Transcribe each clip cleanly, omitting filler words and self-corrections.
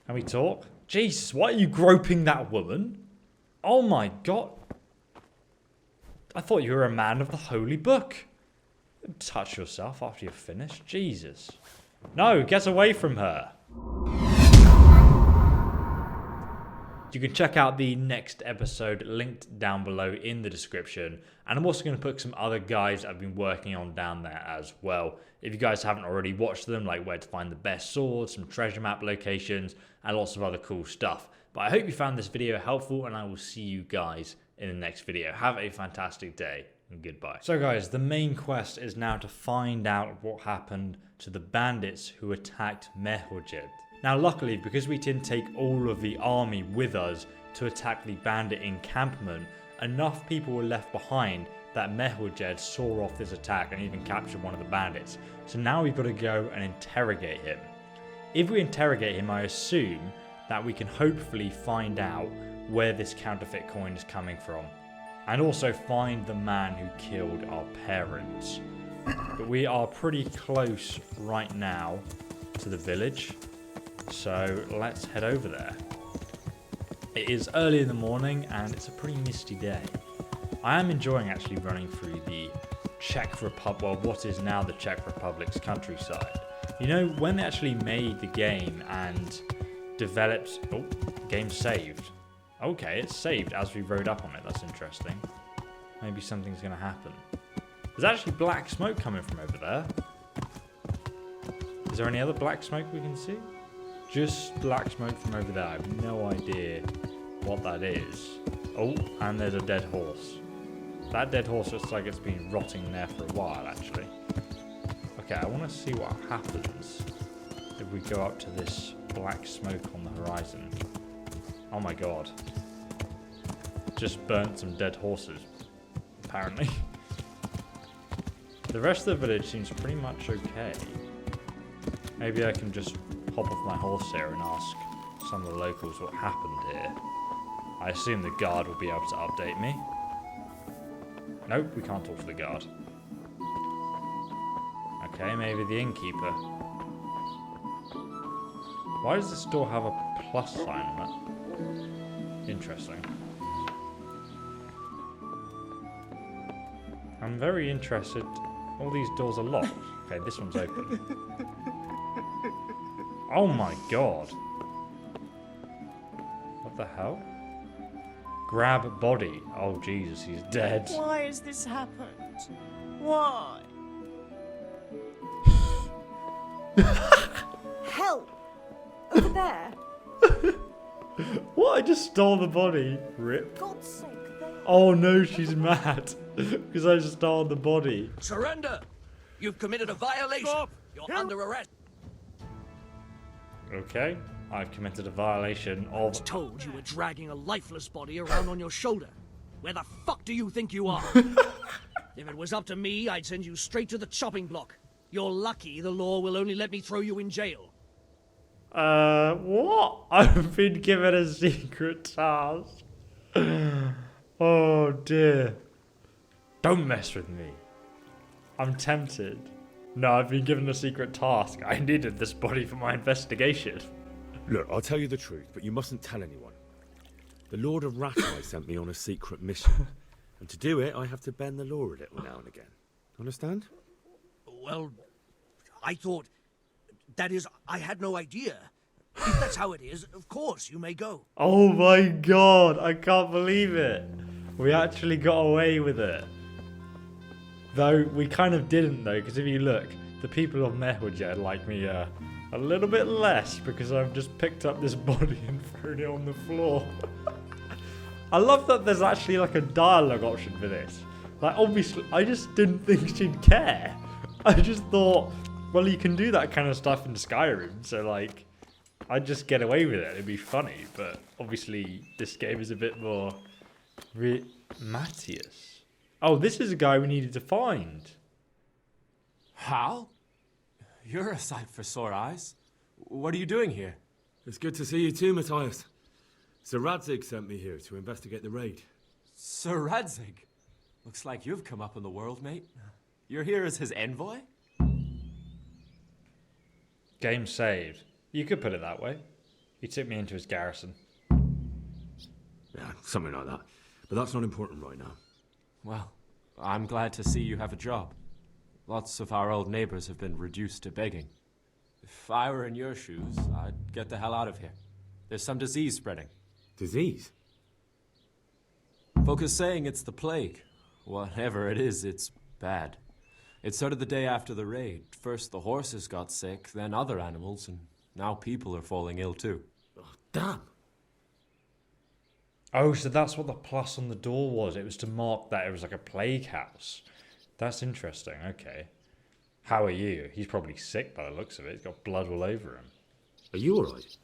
Can we talk? Jesus, why are you groping that woman? Oh my god. I thought you were a man of the holy book. Touch yourself after you're finished. Jesus. No, get away from her. You can check out the next episode linked down below in the description. And I'm also going to put some other guides I've been working on down there as well. If you guys haven't already watched them, like where to find the best swords, some treasure map locations, and lots of other cool stuff. But I hope you found this video helpful, and I will see you guys in the next video. Have a fantastic day, and goodbye. So guys, the main quest is now to find out what happened to the bandits who attacked Merhojed. Now luckily, because we didn't take all of the army with us to attack the bandit encampment, enough people were left behind that Merhojed saw off this attack and even captured one of the bandits. So now we've got to go and interrogate him. If we interrogate him, I assume that we can hopefully find out where this counterfeit coin is coming from. And also find the man who killed our parents. But we are pretty close right now to the village. So let's head over there. It is early in the morning and it's a pretty misty day. I am enjoying actually running through the Czech Republic, well, what is now the Czech Republic's countryside. You know, when they actually made the game and developed... Oh, game saved. Okay, it's saved as we rode up on it. That's interesting. Maybe something's going to happen. There's actually black smoke coming from over there. Is there any other black smoke we can see? Just black smoke from over there. I have no idea what that is. Oh, and there's a dead horse. That dead horse looks like it's been rotting there for a while, actually. Okay, I want to see what happens if we go up to this black smoke on the horizon. Oh my god. Just burnt some dead horses, apparently. The rest of the village seems pretty much okay. Maybe I can just hop off my horse here and ask some of the locals what happened here. I assume the guard will be able to update me. Nope, we can't talk to the guard. Okay, maybe the innkeeper. Why does this door have a plus sign on it? Interesting. I'm very interested. All these doors are locked. Okay, this one's open. Oh my god. What the hell? Grab body. Oh Jesus, he's dead. Why has this happened? Why? Help! Over there. What? I just stole the body. Rip. God's sake, there. Oh no, she's mad. Because I just stole the body. Surrender! You've committed a violation. Stop. You're under arrest. Okay, I've committed a violation I of... was told you were dragging a lifeless body around on your shoulder. Where the fuck do you think you are? If it was up to me, I'd send you straight to the chopping block. You're lucky the law will only let me throw you in jail. What? I've been given a secret task. Oh dear. Don't mess with me. I'm tempted. No, I've been given a secret task. I needed this body for my investigation. Look, I'll tell you the truth, but you mustn't tell anyone. The Lord of Ratai sent me on a secret mission. And to do it, I have to bend the law a little now and again. Understand? Well, I thought... That is, I had no idea. If that's how it is, of course, you may go. Oh my god, I can't believe it. We actually got away with it. Though, we kind of didn't though, because if you look, the people of Merhojed like me a little bit less, because I've just picked up this body and thrown it on the floor. I love that there's actually like a dialogue option for this. Like, obviously, I just didn't think she'd care. I just thought, well, you can do that kind of stuff in Skyrim, so like, I'd just get away with it. It'd be funny, but obviously, this game is a bit more... Matthias. Oh, this is a guy we needed to find. How? You're a sight for sore eyes. What are you doing here? It's good to see you too, Matthias. Sir Radzig sent me here to investigate the raid. Sir Radzig? Looks like you've come up in the world, mate. You're here as his envoy? Game saved. You could put it that way. He took me into his garrison. Yeah, something like that. But that's not important right now. Well, I'm glad to see you have a job. Lots of our old neighbors have been reduced to begging. If I were in your shoes, I'd get the hell out of here. There's some disease spreading. Disease? Folk are saying it's the plague. Whatever it is, it's bad. It started the day after the raid. First the horses got sick, then other animals, and now people are falling ill too. Oh, damn. Oh, so that's what the plus on the door was. It was to mark that it was like a plague house. That's interesting. Okay. How are you? He's probably sick by the looks of it. He's got blood all over him. Are you alright?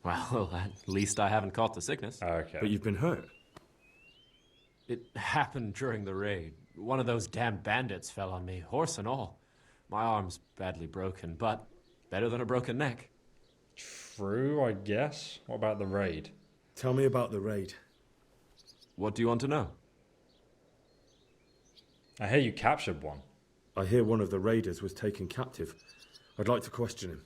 Well, at least I haven't caught the sickness. Okay. But you've been hurt. It happened during the raid. One of those damn bandits fell on me, horse and all. My arm's badly broken, but better than a broken neck. True, I guess. What about the raid? Tell me about the raid. What do you want to know? I hear you captured one. I hear one of the raiders was taken captive. I'd like to question him.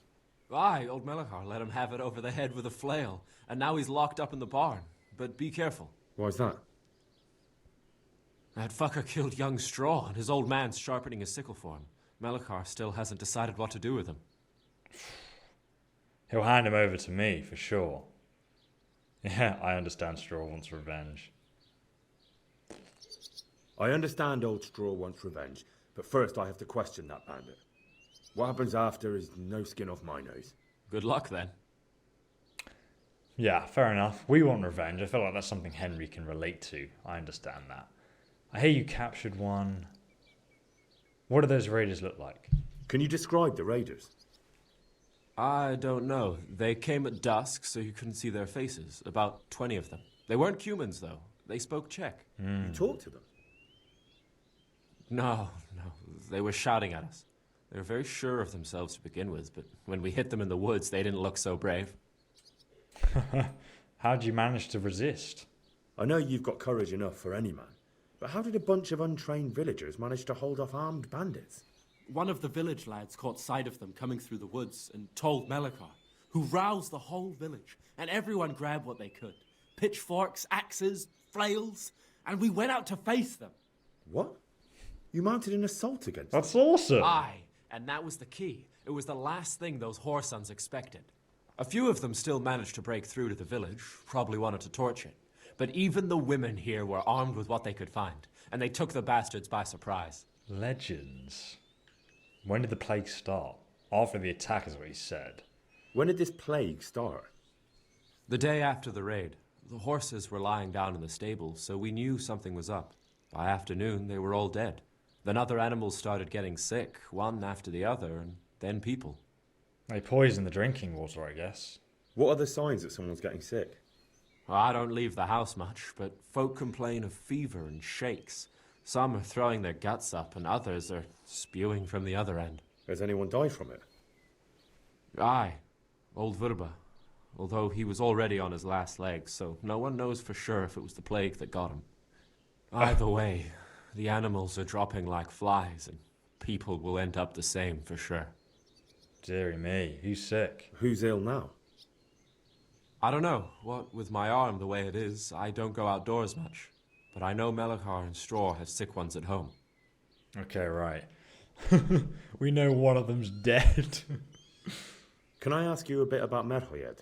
Aye, old Melachar let him have it over the head with a flail, and now he's locked up in the barn. But be careful. Why's that? That fucker killed young Straw, and his old man's sharpening his sickle for him. Melachar still hasn't decided what to do with him. He'll hand him over to me, for sure. Yeah, I understand Straw wants revenge. I understand old Straw wants revenge, but first I have to question that bandit. What happens after is no skin off my nose. Good luck, then. Yeah, fair enough. We want revenge. I feel like that's something Henry can relate to. I understand that. I hear you captured one. What do those raiders look like? Can you describe the raiders? I don't know. They came at dusk, so you couldn't see their faces. About 20 of them. They weren't humans, though. They spoke Czech. You talked to them? No. They were shouting at us. They were very sure of themselves to begin with, but when we hit them in the woods, they didn't look so brave. How'd you manage to resist? I know you've got courage enough for any man, but how did a bunch of untrained villagers manage to hold off armed bandits? One of the village lads caught sight of them coming through the woods and told Melachar, who roused the whole village, and everyone grabbed what they could. Pitchforks, axes, flails, and we went out to face them. What? You mounted an assault against them? That's awesome. Aye, and that was the key. It was the last thing those whoresons expected. A few of them still managed to break through to the village, probably wanted to torch it. But even the women here were armed with what they could find, and they took the bastards by surprise. Legends. When did the plague start? After the attack is what he said. When did this plague start? The day after the raid, the horses were lying down in the stable, so we knew something was up. By afternoon, they were all dead. Then other animals started getting sick, one after the other, and then people. They poisoned the drinking water, I guess. What are the signs that someone's getting sick? Well, I don't leave the house much, but folk complain of fever and shakes. Some are throwing their guts up, and others are spewing from the other end. Has anyone died from it? Aye, old Verba. Although he was already on his last legs, so no one knows for sure if it was the plague that got him. Either way, the animals are dropping like flies, and people will end up the same for sure. Deary me, who's sick? Who's ill now? I don't know. What with my arm the way it is, I don't go outdoors much. But I know Melachar and Straw have sick ones at home. Okay, right. We know one of them's dead. Can I ask you a bit about Merhojed?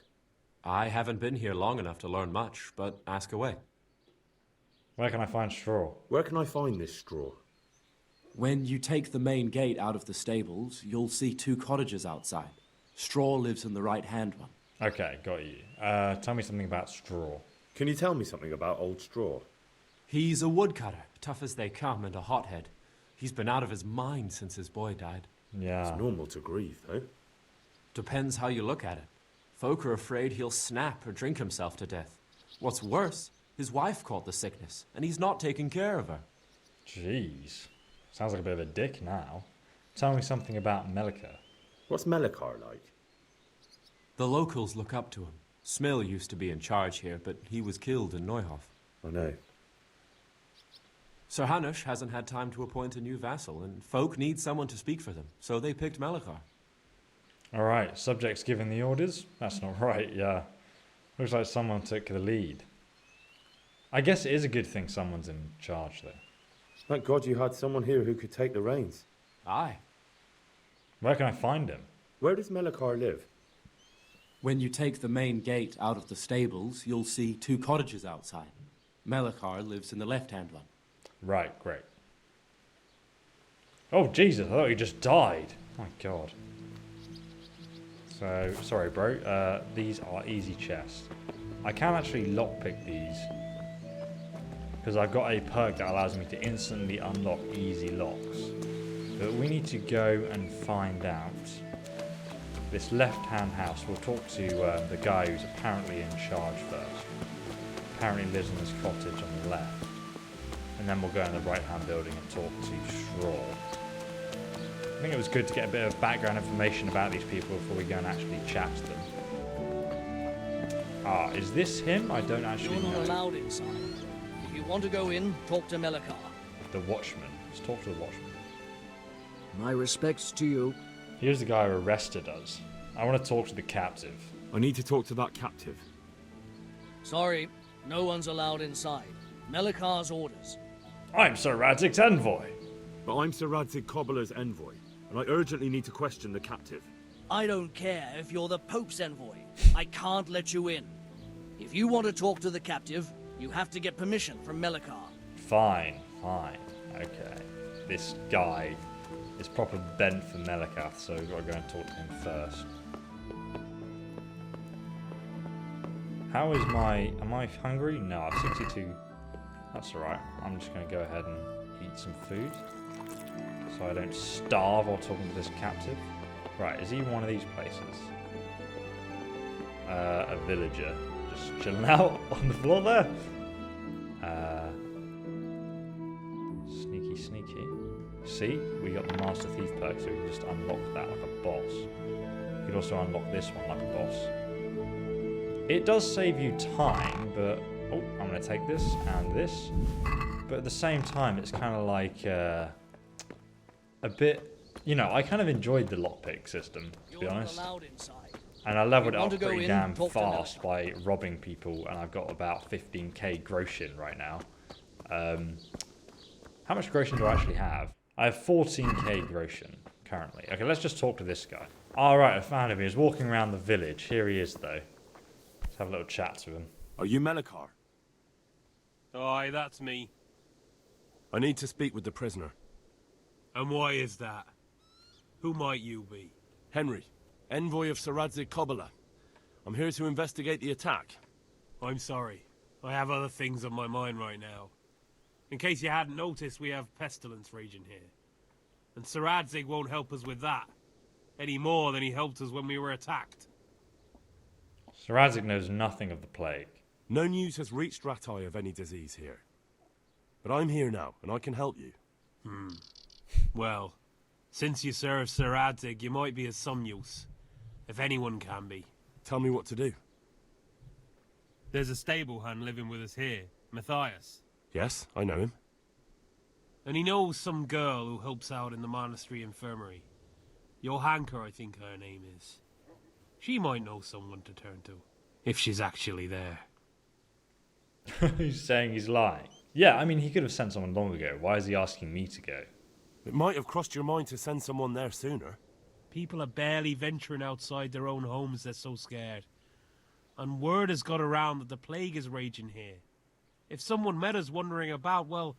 I haven't been here long enough to learn much, but ask away. Where can I find Straw? Where can I find this straw? When you take the main gate out of the stables, you'll see 2 cottages outside. Straw lives in the right-hand one. Okay, got you. Tell me something about Straw. Can you tell me something about old Straw? He's a woodcutter, tough as they come, and a hothead. He's been out of his mind since his boy died. Yeah. It's normal to grieve, though. Depends how you look at it. Folk are afraid he'll snap or drink himself to death. What's worse, his wife caught the sickness, and he's not taking care of her. Jeez. Sounds like a bit of a dick now. Tell me something about Melika. What's Melachar like? The locals look up to him. Smill used to be in charge here, but he was killed in Neuhof. I know. Sir Hanush hasn't had time to appoint a new vassal, and folk need someone to speak for them, so they picked Melachar. Alright, subjects giving the orders? That's not right, yeah. Looks like someone took the lead. I guess it is a good thing someone's in charge, though. Thank God you had someone here who could take the reins. Aye. Where can I find him? Where does Melikar live? When you take the main gate out of the stables, you'll see 2 cottages outside. Melikar lives in the left-hand one. Right, great. Oh, Jesus, I thought he just died. My God. So, sorry, bro. These are easy chests. I can actually lockpick these. Because I've got a perk that allows me to instantly unlock easy locks. But we need to go and find out this left-hand house. We'll talk to the guy who's apparently in charge first. Apparently lives in this cottage on the left. And then we'll go in the right-hand building and talk to Straw. I think it was good to get a bit of background information about these people before we go and actually chat to them. Ah, is this him? I don't actually You're not know. allowed inside. If you want to go in, talk to Melikar. The Watchman. Let's talk to the Watchman. My respects to you. Here's the guy who arrested us. I want to talk to the captive. I need to talk to that captive. Sorry, no one's allowed inside. Melikar's orders. I'm Sir Radzig's envoy. But I'm Sir Radzig Cobbler's envoy, and I urgently need to question the captive. I don't care if you're the Pope's envoy. I can't let you in. If you want to talk to the captive, you have to get permission from Melikar. Fine, fine. Okay. This guy is proper bent for Melikath, so we've got to go and talk to him first. How is my... Am I hungry? No, I'm 62. That's alright. I'm just going to go ahead and eat some food. So I don't starve while talking to this captive. Right, is he one of these places? A villager. Just chilling out on the floor there. Sneaky, sneaky. See? We got the Master Thief perk, so we can just unlock that like a boss. You can also unlock this one like a boss. It does save you time, but... Oh, I'm going to take this and this. But at the same time, it's kind of like a bit... You know, I kind of enjoyed the lockpick system, to be honest. And I leveled it up pretty damn fast by robbing people, and I've got about 15k groschen right now. How much groschen do I actually have? I have 14k groschen currently. Okay, let's just talk to this guy. Alright, I found him. He was walking around the village. Here he is, though. Let's have a little chat to him. Are you Melikar? Aye, that's me. I need to speak with the prisoner. And why is that? Who might you be? Henry, envoy of Sir Radzig Cobbler. I'm here to investigate the attack. I'm sorry. I have other things on my mind right now. In case you hadn't noticed, we have Pestilence raging here. And Sir Radzig won't help us with that. Any more than he helped us when we were attacked. Sir Radzig knows nothing of the plague. No news has reached Ratai of any disease here. But I'm here now, and I can help you. Well, since you serve Sir Radzig, you might be of some use. If anyone can be. Tell me what to do. There's a stable hand living with us here, Matthias. Yes, I know him. And he knows some girl who helps out in the monastery infirmary. Johanka, I think her name is. She might know someone to turn to, if she's actually there. He's saying he's lying. Yeah, I mean, he could have sent someone long ago. Why is he asking me to go? It might have crossed your mind to send someone there sooner. People are barely venturing outside their own homes, they're so scared. And word has got around that the plague is raging here. If someone met us wandering about, well,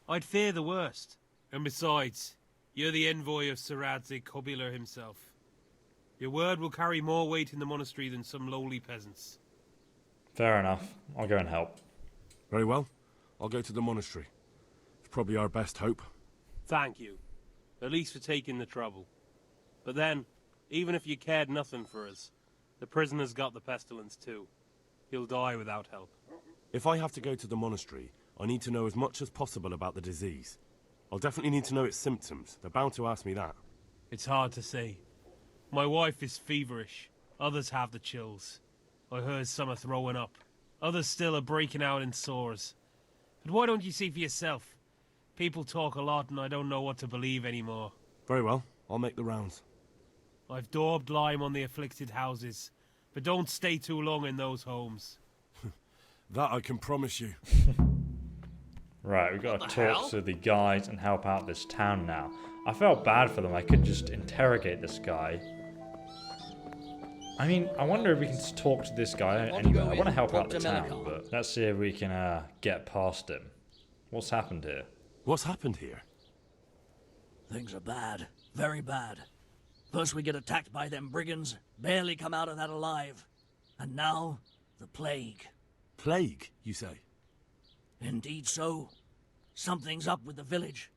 I'd fear the worst. And besides, you're the envoy of Sir Radzig Cobbler himself. Your word will carry more weight in the monastery than some lowly peasants. Fair enough. I'll go and help. Very well. I'll go to the monastery. It's probably our best hope. Thank you. At least for taking the trouble. But then, even if you cared nothing for us, the prisoner's got the pestilence too. He'll die without help. If I have to go to the monastery, I need to know as much as possible about the disease. I'll definitely need to know its symptoms. They're bound to ask me that. It's hard to say. My wife is feverish. Others have the chills. I heard some are throwing up. Others still are breaking out in sores. But why don't you see for yourself? People talk a lot and I don't know what to believe anymore. Very well. I'll make the rounds. I've daubed lime on the afflicted houses, but don't stay too long in those homes. That I can promise you. Right, we've got to talk to the guys and help out this town now. I felt bad for them. I could just interrogate this guy. I mean, I wonder if we can just talk to this guy anyway. I want to help out the town, but let's see if we can get past him. What's happened here? What's happened here? Things are bad. Very bad. First we get attacked by them brigands, barely come out of that alive. And now, the plague. Plague, you say? Indeed so. Something's up with the village.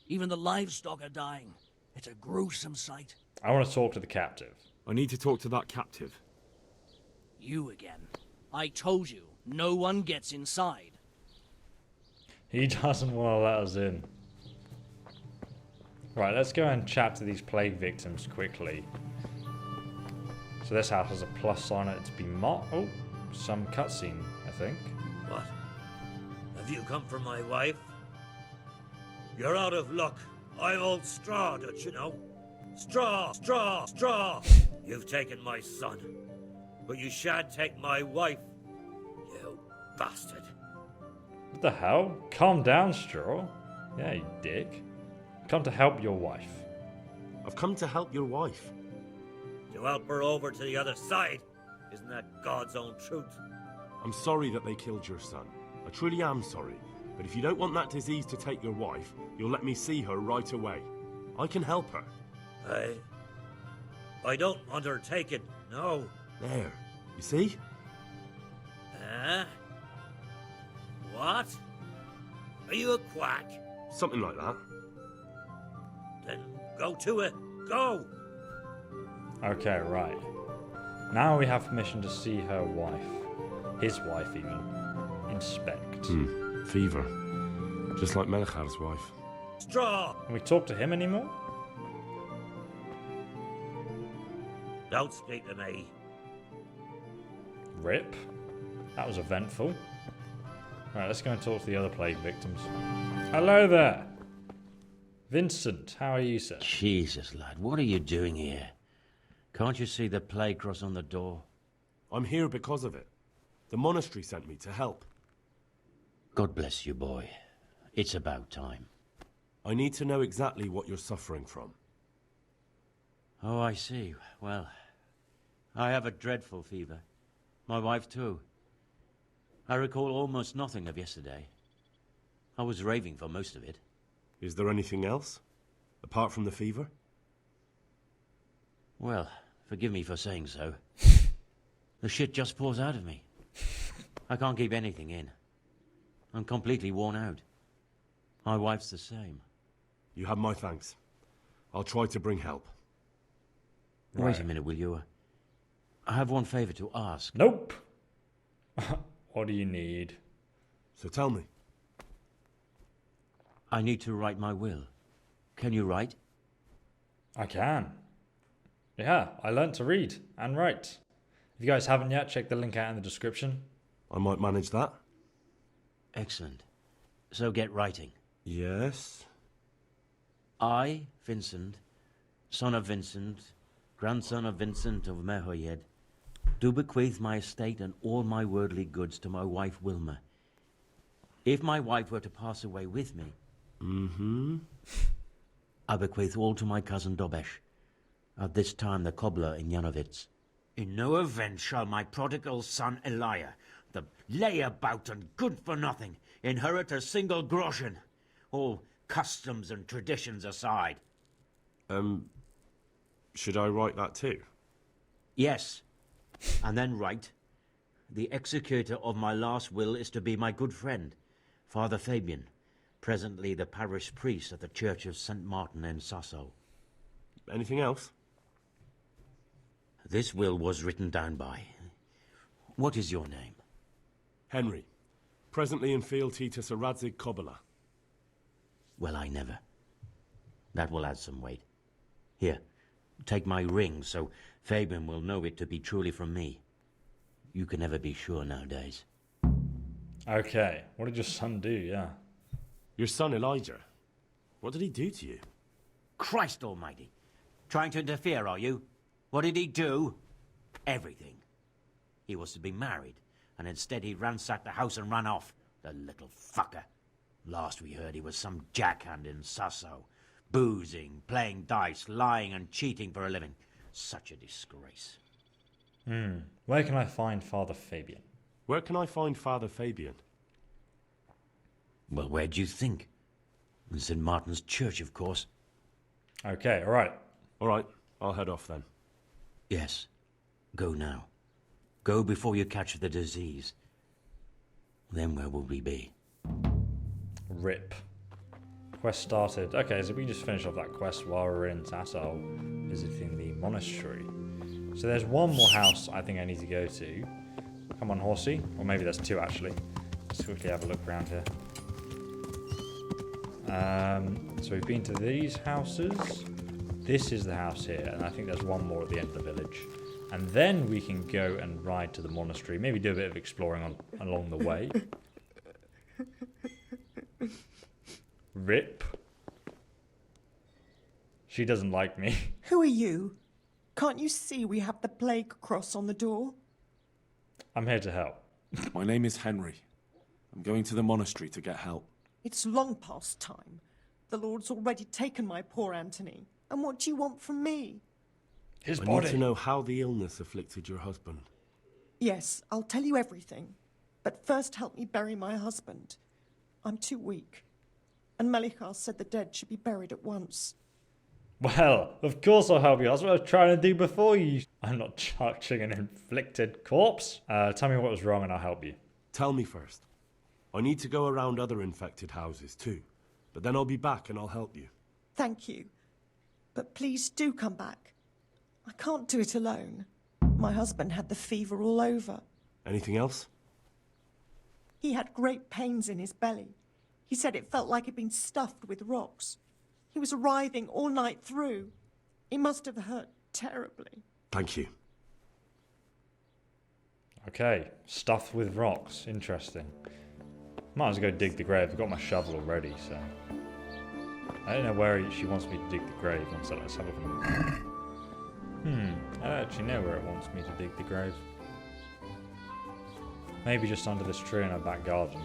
Even the livestock are dying. It's a gruesome sight. I want to talk to the captive. I need to talk to that captive. You again. I told you, no one gets inside. He doesn't want to let us in. Right, let's go and chat to these plague victims quickly. So this house has a plus sign on it to be marked. Oh, some cutscene, I think. What? Have you come for my wife? You're out of luck. I'm old Straw, don't you know? Straw, Straw, Straw! You've taken my son, but you shan't take my wife, you bastard. What the hell? Calm down, Straw. Yeah, you dick. Come to help your wife. I've come to help your wife. To help her over to the other side. Isn't that God's own truth? I'm sorry that they killed your son. I truly am sorry. But if you don't want that disease to take your wife, you'll let me see her right away. I can help her. I don't want her taken, no. There. You see? What? Are you a quack? Something like that. Then go to it. Go! Okay, right. Now we have permission to see her wife. His wife, even. Inspect. Fever. Just like Melchor's wife. Straw! Can we talk to him anymore? Don't speak to me. Rip. That was eventful. Right, let's go and talk to the other plague victims. Hello there. Vincent, how are you, sir? Jesus, lad, what are you doing here? Can't you see the plague cross on the door? I'm here because of it. The monastery sent me to help. God bless you, boy. It's about time. I need to know exactly what you're suffering from. Oh, I see. Well, I have a dreadful fever. My wife, too. I recall almost nothing of yesterday. I was raving for most of it. Is there anything else? Apart from the fever? Well, forgive me for saying so. The shit just pours out of me. I can't keep anything in. I'm completely worn out. My wife's the same. You have my thanks. I'll try to bring help. Right. Wait a minute, will you? I have one favor to ask. Nope. What do you need? So tell me. I need to write my will. Can you write? I can. Yeah, I learnt to read and write. If you guys haven't yet, check the link out in the description. I might manage that. Excellent. So get writing. Yes? I, Vincent, son of Vincent, grandson of Vincent of Merhojed, do bequeath my estate and all my worldly goods to my wife Wilma. If my wife were to pass away with me, I bequeath all to my cousin Dobesh, at this time the cobbler in Janovitz. In no event shall my prodigal son Elia, the layabout and good-for-nothing, inherit a single groschen, all customs and traditions aside. Should I write that too? Yes, and then write, the executor of my last will is to be my good friend, Father Fabian, presently the parish priest at the Church of St. Martin in Sasau. Anything else? This will was written down by... What is your name? Henry. Presently in fealty to Sir Radzig Kobyla. Well, I never. That will add some weight. Here, take my ring so Fabian will know it to be truly from me. You can never be sure nowadays. Okay, what did your son do? Yeah. Your son Elijah. What did he do to you? Christ almighty! Trying to interfere, are you? What did he do? Everything. He was to be married, and instead he ransacked the house and ran off. The little fucker. Last we heard he was some jackhand in Sasau. Boozing, playing dice, lying and cheating for a living. Such a disgrace. Where can I find Father Fabian? Where can I find Father Fabian? Well, where do you think? In St. Martin's Church, of course. Okay, alright. Alright, I'll head off then. Yes. Go now. Go before you catch the disease. Then where will we be? Rip. Quest started. Okay, so we just finished off that quest while we're in Sasau, visiting the monastery. So there's one more house I think I need to go to. Come on, horsey. Or maybe there's two, actually. Let's quickly have a look around here. So we've been to these houses. This is the house here, and I think there's one more at the end of the village. And then we can go and ride to the monastery. Maybe do a bit of exploring along the way. Rip. She doesn't like me. Who are you? Can't you see we have the plague cross on the door? I'm here to help. My name is Henry. I'm going to the monastery to get help. It's long past time. The Lord's already taken my poor Anthony. And what do you want from me? His I body. need to know how the illness afflicted your husband. Yes, I'll tell you everything. But first help me bury my husband. I'm too weak. And Melichar said the dead should be buried at once. Well, of course I'll help you. That's what I was trying to do before you. I'm not touching an inflicted corpse. Tell me what was wrong and I'll help you. Tell me first. I need to go around other infected houses too. But then I'll be back and I'll help you. Thank you. But please do come back. I can't do it alone. My husband had the fever all over. Anything else? He had great pains in his belly. He said it felt like it'd been stuffed with rocks. He was writhing all night through. It must have hurt terribly. Thank you. Okay, stuffed with rocks. Interesting. Might as well go dig the grave. I've got my shovel already, so... I don't know where she wants me to dig the grave. One second, let's have a look. I don't actually know where it wants me to dig the grave. Maybe just under this tree in our back garden,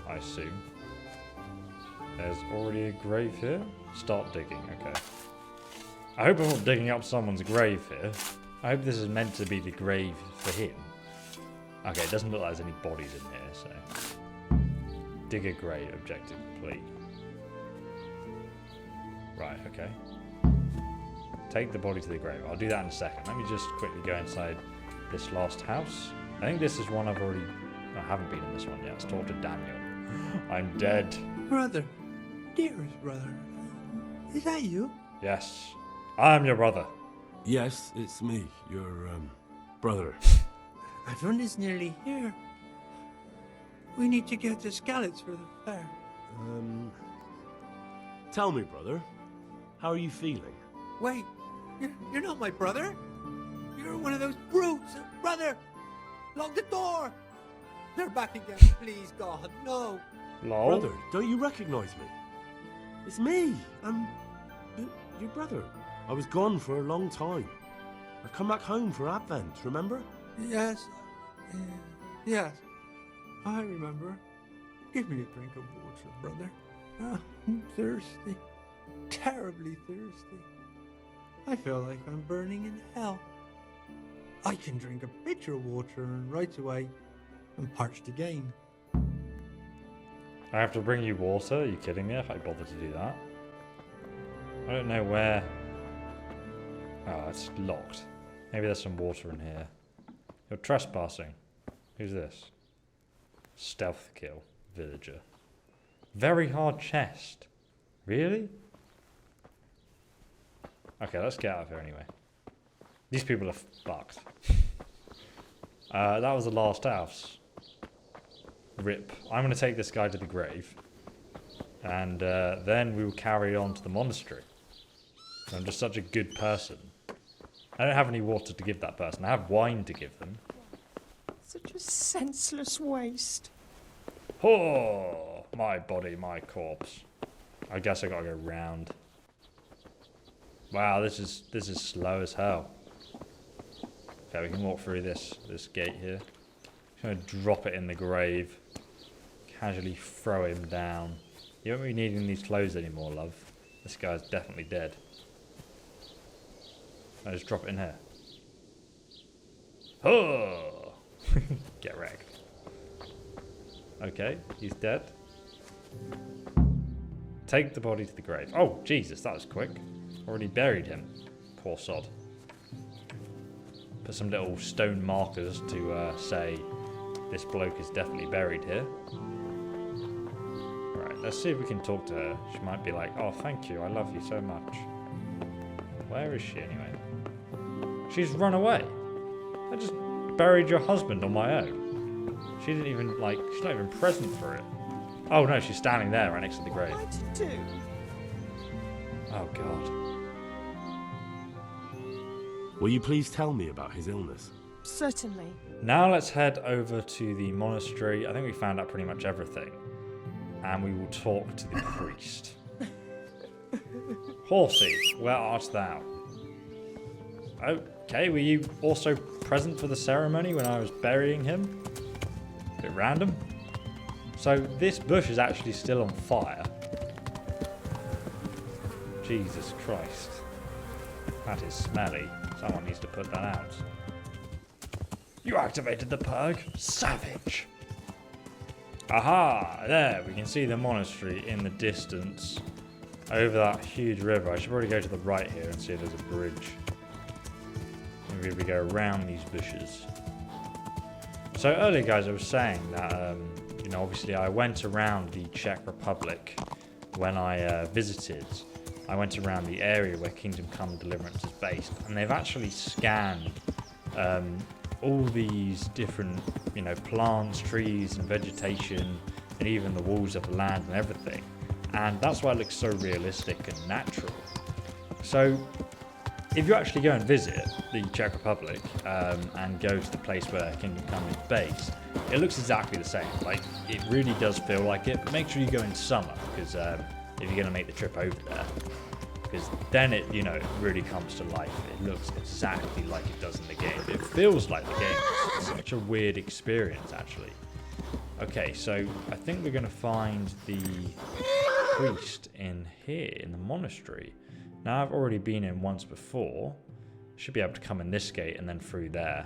I assume. There's already a grave here. Start digging, okay. I hope I'm not digging up someone's grave here. I hope this is meant to be the grave for him. Okay, it doesn't look like there's any bodies in here, so... Dig a grave, objective complete. Right, okay. Take the body to the grave. I'll do that in a second. Let me just quickly go inside this last house. I think this is one I've already... I haven't been in this one yet. Let's talk to Daniel. I'm dead. Brother. Dearest brother. Is that you? Yes. I'm your brother. Yes, it's me, your, brother. Patron is nearly here. We need to get the scallops for the fair. Tell me, brother. How are you feeling? Wait, you're not my brother? You're one of those brutes! Brother! Lock the door! They're back again, please, God, no! Lol. Brother, don't you recognize me? It's me! I'm... your brother. I was gone for a long time. I come back home for Advent, remember? Yes. Yes. I remember. Give me a drink of water, brother. I'm thirsty. Terribly thirsty. I feel like I'm burning in hell. I can drink a pitcher of water and right away I'm parched again. I have to bring you water? Are you kidding me if I bother to do that? I don't know where... Oh, it's locked. Maybe there's some water in here. You're trespassing. Who's this? Stealth kill. Villager. Very hard chest. Really? Okay, let's get out of here anyway. These people are fucked. That was the last house. Rip. I'm going to take this guy to the grave. And then we will carry on to the monastery. I'm just such a good person. I don't have any water to give that person. I have wine to give them. Such a senseless waste. Oh, my body, my corpse. I guess I gotta go round. Wow, this is slow as hell. Okay, we can walk through this gate here. Just gonna drop it in the grave. Casually throw him down. You won't be needing these clothes anymore, love. This guy's definitely dead. I just drop it in here. Oh! Get wrecked. Okay, he's dead. Take the body to the grave. Oh, Jesus, that was quick. Already buried him. Poor sod. Put some little stone markers to say this bloke is definitely buried here. Right, let's see if we can talk to her. She might be like, oh, thank you, I love you so much. Where is she anyway? She's run away. I just buried your husband on my own. She didn't even, like, she's not even present for it. Oh no, she's standing there right next to the grave. What to do? Oh God. Will you please tell me about his illness? Certainly. Now let's head over to the monastery. I think we found out pretty much everything. And we will talk to the priest. Horsey, where art thou? Okay, were you also present for the ceremony when I was burying him? A bit random. So this bush is actually still on fire. Jesus Christ. That is smelly. Someone needs to put that out. You activated the perk? Savage. Aha! There, we can see the monastery in the distance. Over that huge river. I should probably go to the right here and see if there's a bridge. Maybe we go around these bushes. So earlier, guys, I was saying that, you know, obviously I went around the Czech Republic when I visited. I went around the area where Kingdom Come Deliverance is based, and they've actually scanned all these different, you know, plants, trees, and vegetation, and even the walls of the land and everything. And that's why it looks so realistic and natural. So if you actually go and visit the Czech Republic and go to the place where Kingdom Come is based, it looks exactly the same. Like, it really does feel like it. But make sure you go in summer, because if you're going to make the trip over there, because then it, you know, it really comes to life. It looks exactly like it does in the game. It feels like the game. It's such a weird experience, actually. Okay, so I think we're going to find the priest in here, in the monastery. Now, I've already been in once before. Should be able to come in this gate and then through there.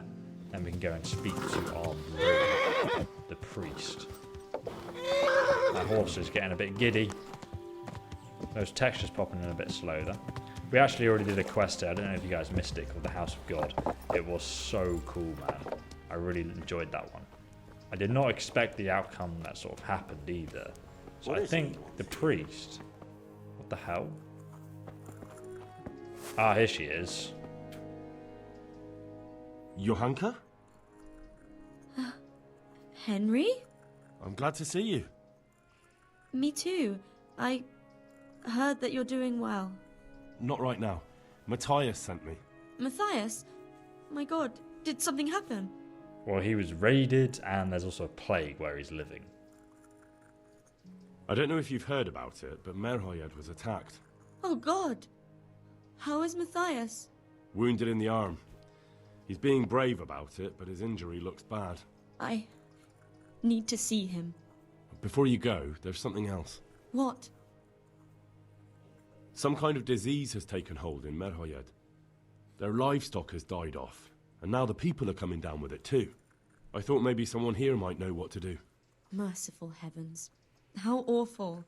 Then we can go and speak to our Brew, the priest. My horse is getting a bit giddy. Those textures popping in a bit slow though. We actually already did a quest there. I don't know if you guys missed it, called the House of God. It was so cool, man. I really enjoyed that one. I did not expect the outcome that sort of happened either. So I think the priest... What the hell? Ah, here she is. Johanka? Henry? I'm glad to see you. Me too. I heard that you're doing well. Not right now. Matthias sent me. Matthias? My god, did something happen? Well, he was raided, and there's also a plague where he's living. I don't know if you've heard about it, but Merhojed was attacked. Oh god. How is Matthias? Wounded in the arm. He's being brave about it, but his injury looks bad. I need to see him. Before you go, there's something else. What? Some kind of disease has taken hold in Merhojed. Their livestock has died off, and now the people are coming down with it too. I thought maybe someone here might know what to do. Merciful heavens. How awful.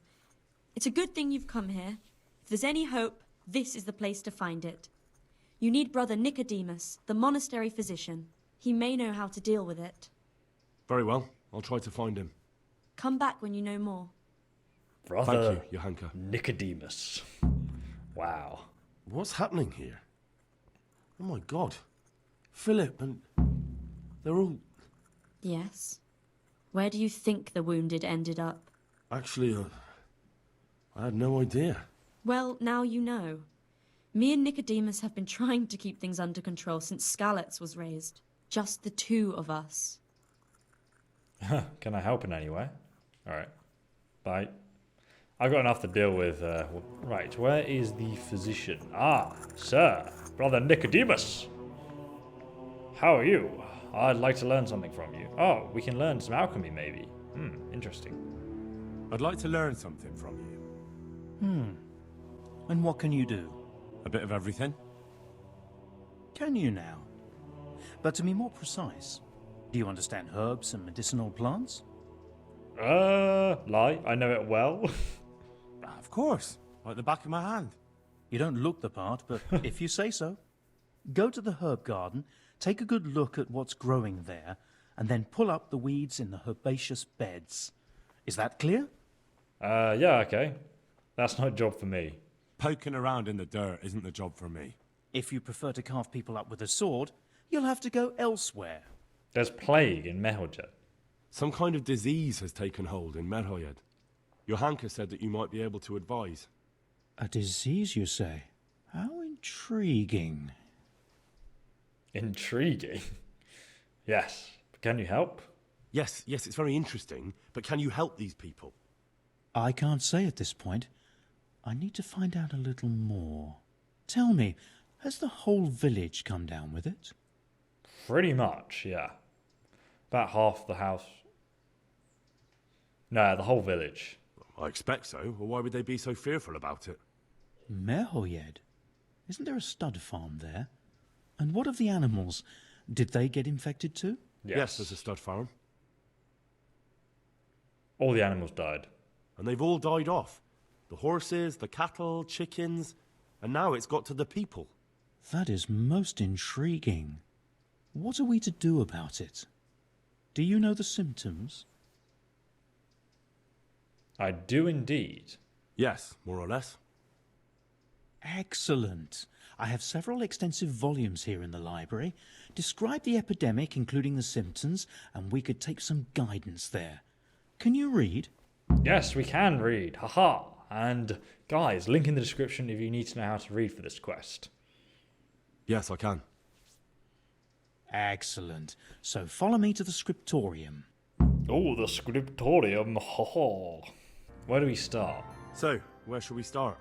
It's a good thing you've come here. If there's any hope, this is the place to find it. You need Brother Nicodemus, the monastery physician. He may know how to deal with it. Very well. I'll try to find him. Come back when you know more. Brother Thank you, Johanka. Nicodemus. Wow. What's happening here? Oh my god. Philip and... they're all... Yes? Where do you think the wounded ended up? Actually, I had no idea. Well, now you know. Me and Nicodemus have been trying to keep things under control since Skalitz was raised. Just the two of us. Can I help in any way? Alright. Bye. I've got enough to deal with. Right, where is the physician? Ah, sir. Brother Nicodemus. How are you? I'd like to learn something from you. Oh, we can learn some alchemy, maybe. Interesting. I'd like to learn something from you. And what can you do? A bit of everything. Can you now? But to be more precise, do you understand herbs and medicinal plants? Lie. I know it well. Of course. Like the back of my hand. You don't look the part, but if you say so. Go to the herb garden, take a good look at what's growing there, and then pull up the weeds in the herbaceous beds. Is that clear? Yeah, okay. That's not a job for me. Poking around in the dirt isn't the job for me. If you prefer to carve people up with a sword, you'll have to go elsewhere. There's plague in Merhojed. Some kind of disease has taken hold in Merhojed. Your Hanker said that you might be able to advise. A disease, you say? How intriguing. Intriguing? Yes. Can you help? Yes, it's very interesting, but can you help these people? I can't say at this point. I need to find out a little more. Tell me, has the whole village come down with it? Pretty much, yeah. About half the house. No, the whole village. I expect so, or why would they be so fearful about it? Merhojed? Isn't there a stud farm there? And what of the animals? Did they get infected too? Yes, there's a stud farm. All the animals died. And they've all died off. The horses, the cattle, chickens, and now it's got to the people. That is most intriguing. What are we to do about it? Do you know the symptoms? I do indeed. Yes, more or less. Excellent. I have several extensive volumes here in the library. Describe the epidemic, including the symptoms, and we could take some guidance there. Can you read? Yes, we can read. Haha. And guys, link in the description if you need to know how to read for this quest. Yes, I can. Excellent. So follow me to the scriptorium. Oh, the scriptorium. Haha. Where do we start? So, where shall we start?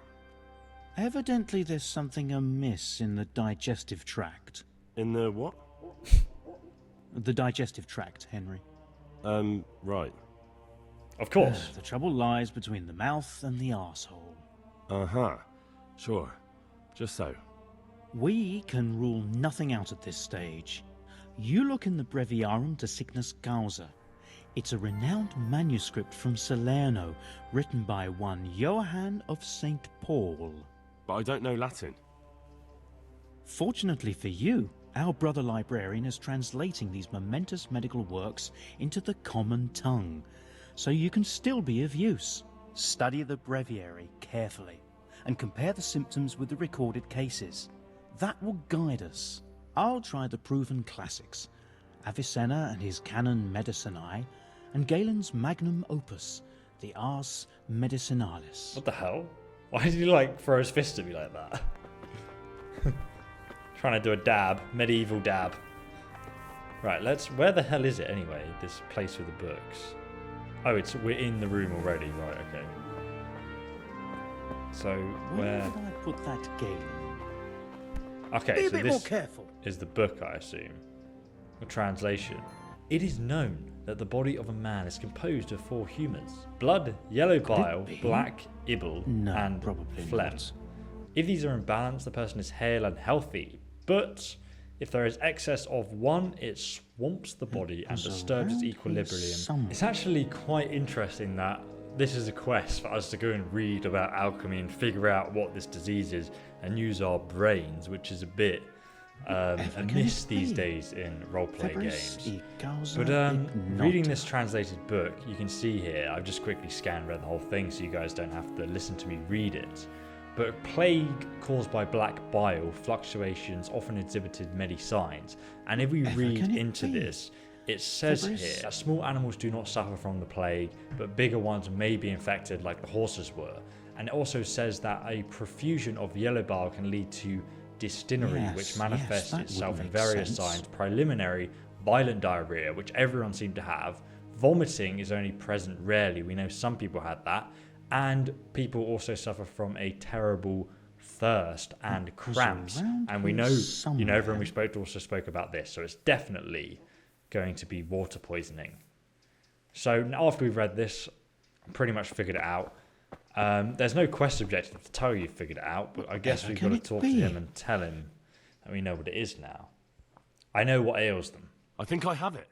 Evidently there's something amiss in the digestive tract. In the what? The digestive tract, Henry. Right. Of course. The trouble lies between the mouth and the arsehole. Uh-huh. Sure. Just so. We can rule nothing out at this stage. You look in the Breviarum de Sickness Causa. It's a renowned manuscript from Salerno, written by one Johann of St. Paul. But I don't know Latin. Fortunately for you, our brother librarian is translating these momentous medical works into the common tongue, so you can still be of use. Study the breviary carefully, and compare the symptoms with the recorded cases. That will guide us. I'll try the proven classics, Avicenna and his Canon Medicinae, and Galen's magnum opus, the Ars Medicinalis. What the hell? Why did he throw his fist at me like that? Trying to do a dab, medieval dab. Right, where the hell is it anyway, this place with the books? Oh, we're in the room already, right, okay. So, Where did I put that Galen? Okay, Be a so bit this more careful. Is the book, I assume. A translation. It is known that the body of a man is composed of 4 humors: blood, yellow bile, black ibble, and phlegm. Not. If these are in balance, the person is hale and healthy, but if there is excess of one, it swamps the body and disturbs its equilibrium. It's actually quite interesting that this is a quest for us to go and read about alchemy and figure out what this disease is and use our brains, which is a bit amiss these days in role-play games. But reading this translated book, you can see here, I've just quickly scanned read the whole thing so you guys don't have to listen to me read it. But plague caused by black bile fluctuations often exhibited many signs. And if we read into this, it says here that small animals do not suffer from the plague, but bigger ones may be infected like the horses were. And it also says that a profusion of yellow bile can lead to dysentery, which manifests itself in various signs: preliminary, violent diarrhea, which everyone seemed to have. Vomiting is only present rarely. We know some people had that. And people also suffer from a terrible thirst and cramps. And we know, everyone we spoke to also spoke about this. So it's definitely going to be water poisoning. So after we've read this, I pretty much figured it out. There's no quest objective to tell you figured it out, but I guess we've got to talk to him and tell him that we know what it is now. I know what ails them. I think I have it.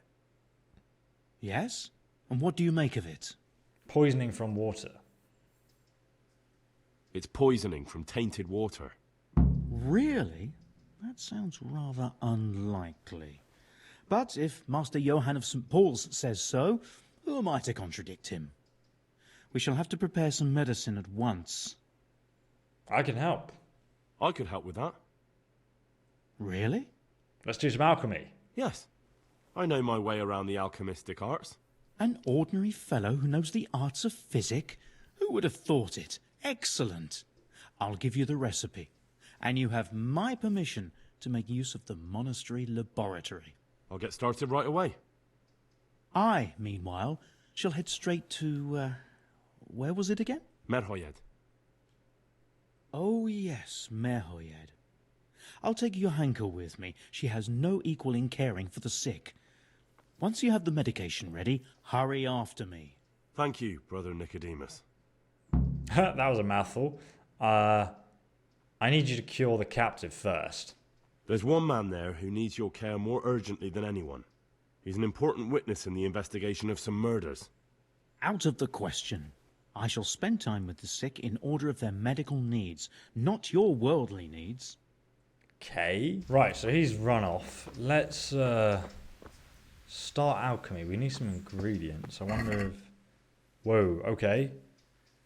Yes? And what do you make of it? Poisoning from water. It's poisoning from tainted water. Really? That sounds rather unlikely. But if Master Johann of St. Paul's says so, who am I to contradict him? We shall have to prepare some medicine at once. I can help. I could help with that. Really? Let's do some alchemy. Yes. I know my way around the alchemistic arts. An ordinary fellow who knows the arts of physic? Who would have thought it? Excellent. I'll give you the recipe, and you have my permission to make use of the monastery laboratory. I'll get started right away. I, meanwhile, shall head straight to, where was it again? Merhojed. Oh yes, Merhojed. I'll take Johanka with me. She has no equal in caring for the sick. Once you have the medication ready, hurry after me. Thank you, Brother Nicodemus. That was a mouthful. I need you to cure the captive first. There's one man there who needs your care more urgently than anyone. He's an important witness in the investigation of some murders. Out of the question. I shall spend time with the sick in order of their medical needs, not your worldly needs. Okay. Right, so he's run off. Let's start alchemy. We need some ingredients. I wonder if... Whoa, okay.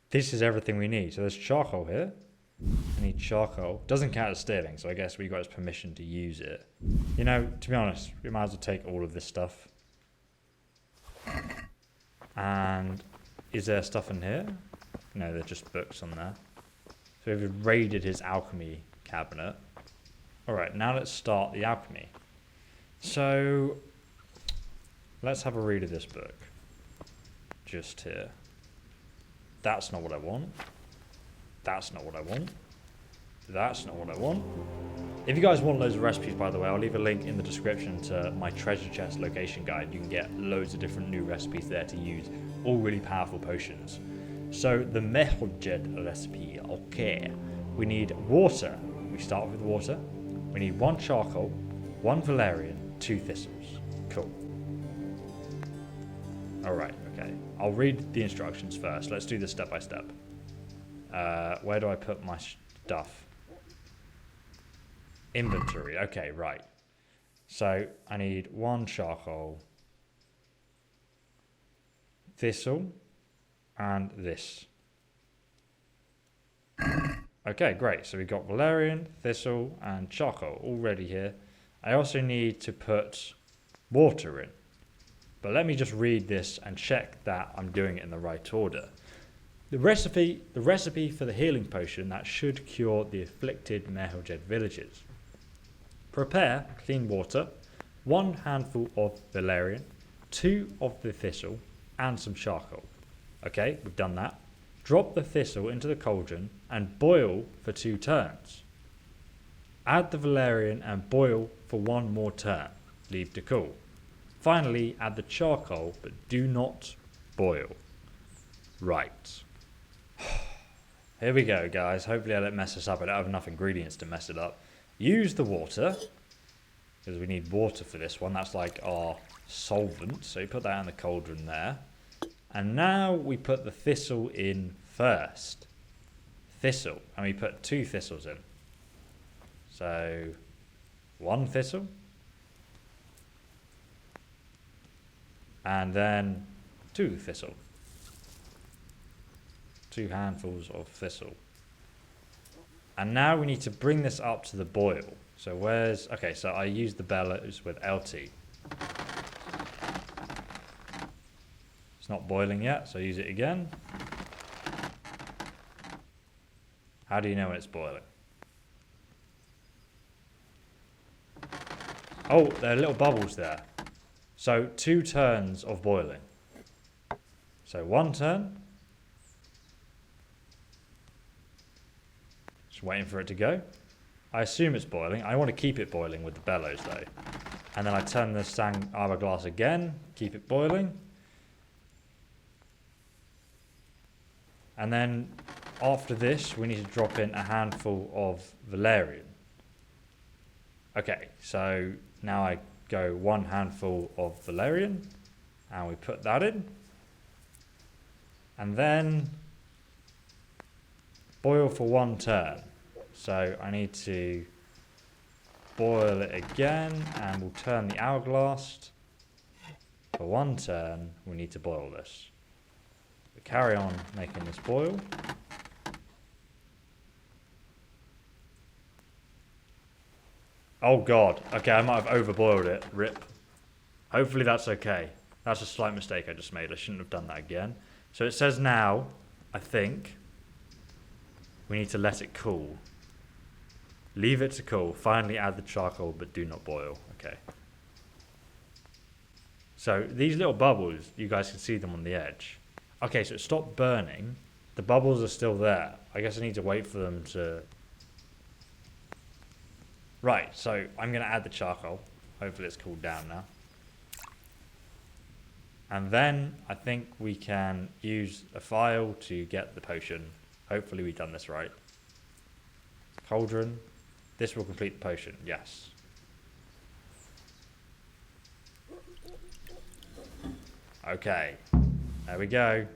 This is everything we need. So there's charcoal here. I need charcoal. Doesn't count as stealing, so I guess we got his permission to use it. You know, to be honest, we might as well take all of this stuff. And is there stuff in here? No, they're just books on there. So we've raided his alchemy cabinet. Alright, now let's start the alchemy. So, let's have a read of this book. Just here. That's not what I want. That's not what I want. That's not what I want. If you guys want loads of recipes, by the way, I'll leave a link in the description to my treasure chest location guide. You can get loads of different new recipes there to use. All really powerful potions. So, the Merhojed recipe. Okay. We need water. We start with water. We need 1 charcoal, 1 valerian, 2 thistles. Cool. Alright, okay. I'll read the instructions first. Let's do this step by step. Where do I put my stuff? Inventory. Okay, right. So, I need 1 charcoal, thistle, and this. Okay, great. So we've got valerian, thistle, and charcoal all ready here. I also need to put water in. But let me just read this and check that I'm doing it in the right order. The recipe for the healing potion that should cure the afflicted Merhojed villagers. Prepare clean water, 1 handful of valerian, 2 of the thistle, and some charcoal. Okay, we've done that. Drop the thistle into the cauldron and boil for 2 turns. Add the valerian and boil for 1 more turn. Leave to cool. Finally, add the charcoal, but do not boil. Right. Here we go, guys. Hopefully I don't mess this up. I don't have enough ingredients to mess it up. Use the water, because we need water for this one. That's like our solvent. So you put that in the cauldron there. And now we put the thistle in first. Thistle. And we put 2 thistles in. So, 1 thistle. And then 2 thistle. 2 handfuls of thistle. And now we need to bring this up to the boil. So where's... Okay, so I used the bellows with LT. It's not boiling yet, so use it again. How do you know when it's boiling? Oh, there are little bubbles there. So 2 turns of boiling. So 1 turn. Just waiting for it to go. I assume it's boiling. I want to keep it boiling with the bellows though. And then I turn the hourglass again, keep it boiling. And then after this, we need to drop in a handful of valerian. Okay, so now I go 1 handful of valerian, and we put that in. And then boil for 1 turn. So I need to boil it again, and we'll turn the hourglass. For 1 turn, we need to boil this. We carry on making this boil. Oh god, okay, I might have overboiled it, rip. Hopefully that's okay. That's a slight mistake I just made, I shouldn't have done that again. So it says now, I think, we need to let it cool. Leave it to cool, finally add the charcoal, but do not boil, okay. So these little bubbles, you guys can see them on the edge. Okay, so it stopped burning, the bubbles are still there. I guess I need to wait for them to... Right, so I'm going to add the charcoal. Hopefully it's cooled down now. And then I think we can use a file to get the potion. Hopefully we've done this right. Cauldron. This will complete the potion, yes. Okay, there we go.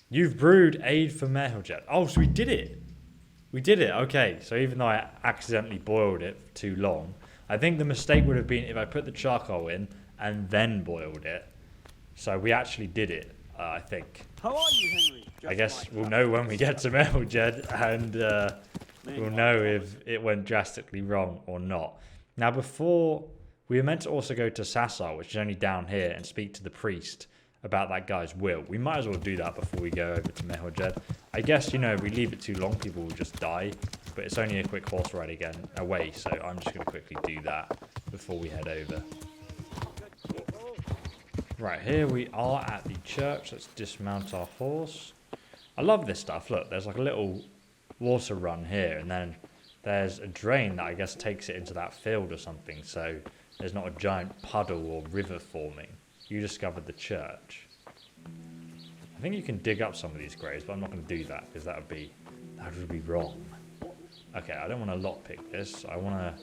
You've brewed aid for Merhojed. Oh, so we did it. We did it, okay. So even though I accidentally boiled it for too long, I think the mistake would have been if I put the charcoal in and then boiled it. So we actually did it, I think. How are you, Henry? I guess we'll know when we get to Merhojed, and we'll know if it went drastically wrong or not. Now before, we were meant to also go to Sasau, which is only down here, and speak to the priest about that guy's will. We might as well do that before we go over to Merhojed. I guess, you know, if we leave it too long, people will just die. But it's only a quick horse ride again away, so I'm just going to quickly do that before we head over. Right, here we are at the church. Let's dismount our horse. I love this stuff. Look, there's like a little water run here, and then there's a drain that I guess takes it into that field or something, so there's not a giant puddle or river forming. You discovered the church. I think you can dig up some of these graves, but I'm not going to do that because that would be wrong. Okay, I don't want to lockpick this. I want to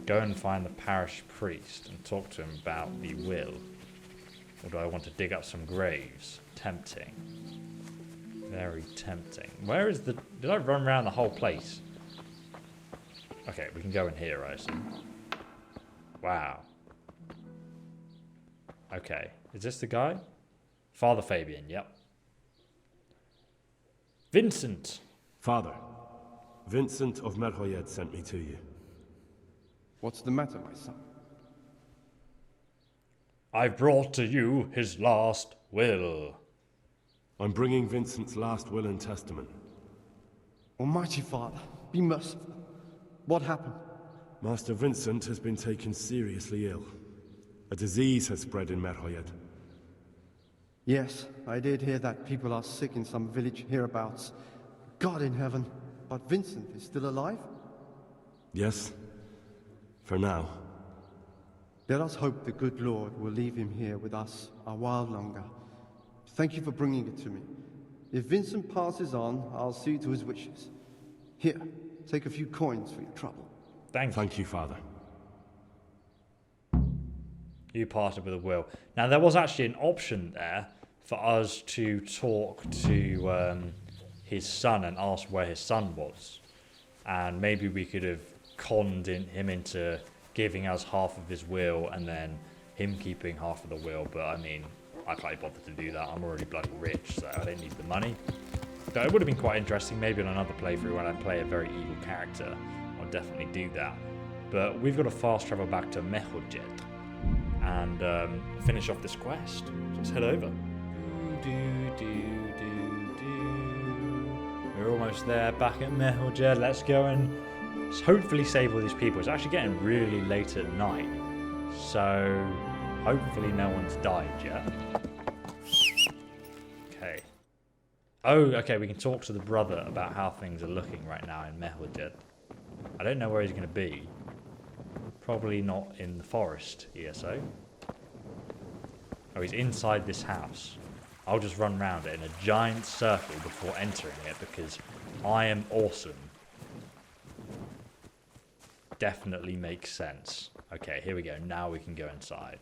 go and find the parish priest and talk to him about the will. Or do I want to dig up some graves? Tempting. Very tempting. Where is the... Did I run around the whole place? Okay, we can go in here, I assume. Wow. Okay, is this the guy? Father Fabian, yep. Vincent! Father, Vincent of Merhojed sent me to you. What's the matter, my son? I've brought to you his last will. I'm bringing Vincent's last will and testament. Almighty Father, be merciful. What happened? Master Vincent has been taken seriously ill. A disease has spread in Merhojed. Yes, I did hear that people are sick in some village hereabouts. God in heaven, but Vincent is still alive? Yes, for now. Let us hope the good Lord will leave him here with us a while longer. Thank you for bringing it to me. If Vincent passes on, I'll see to his wishes. Here, take a few coins for your trouble. Thank you, Father. You parted with a will. Now, there was actually an option there for us to talk to his son and ask where his son was. And maybe we could have conned him into giving us half of his will and then him keeping half of the will. But, I mean, I can't bother to do that. I'm already bloody rich, so I don't need the money. But it would have been quite interesting. Maybe on another playthrough when I play a very evil character, I'll definitely do that. But we've got to fast travel back to Merhojed and finish off this quest. Let's head over. We're almost there, back at Merhojed. Let's go and hopefully save all these people. It's actually getting really late at night, so hopefully no one's died yet. Okay. Oh, okay, we can talk to the brother about how things are looking right now in Merhojed. I don't know where he's going to be. Probably not in the forest, ESO. Oh, he's inside this house. I'll just run around it in a giant circle before entering it because I am awesome. Definitely makes sense. Okay, here we go. Now we can go inside.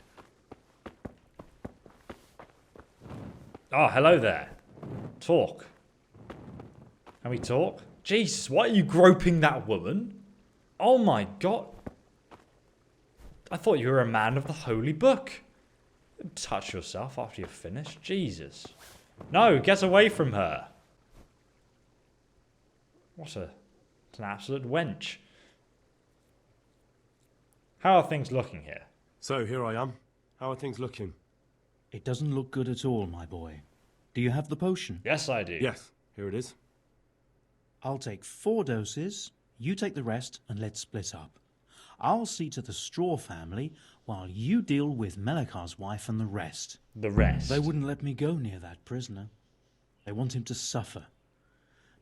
Oh, hello there. Talk. Can we talk? Jesus, why are you groping that woman? Oh my god. I thought you were a man of the holy book. Touch yourself after you're finished. Jesus. No, get away from her. It's an absolute wench. How are things looking here? So, here I am. How are things looking? It doesn't look good at all, my boy. Do you have the potion? Yes, I do. Yes, here it is. I'll take 4 doses, you take the rest, and let's split up. I'll see to the Straw family, while you deal with Melikar's wife and the rest. The rest? They wouldn't let me go near that prisoner. They want him to suffer.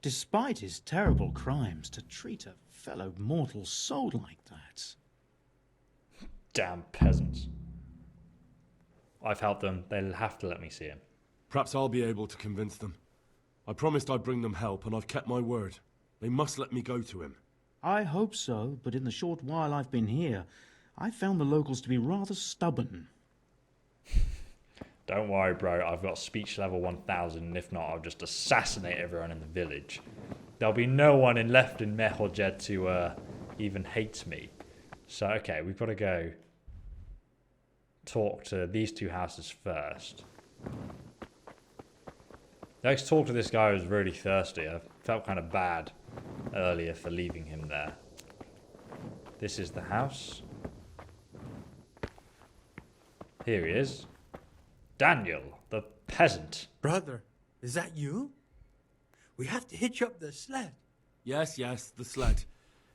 Despite his terrible crimes, to treat a fellow mortal soul like that. Damn peasants. I've helped them. They'll have to let me see him. Perhaps I'll be able to convince them. I promised I'd bring them help, and I've kept my word. They must let me go to him. I hope so, but in the short while I've been here, I've found the locals to be rather stubborn. Don't worry, bro. I've got speech level 1000, and if not, I'll just assassinate everyone in the village. There'll be no one left in Merhojed to even hate me. So, okay, we've got to go talk to these 2 houses first. Let's talk to this guy who's really thirsty. I felt kind of bad earlier for leaving him there. This is the house. Here he is. Daniel, the peasant. Brother, is that you? We have to hitch up the sled. Yes, the sled.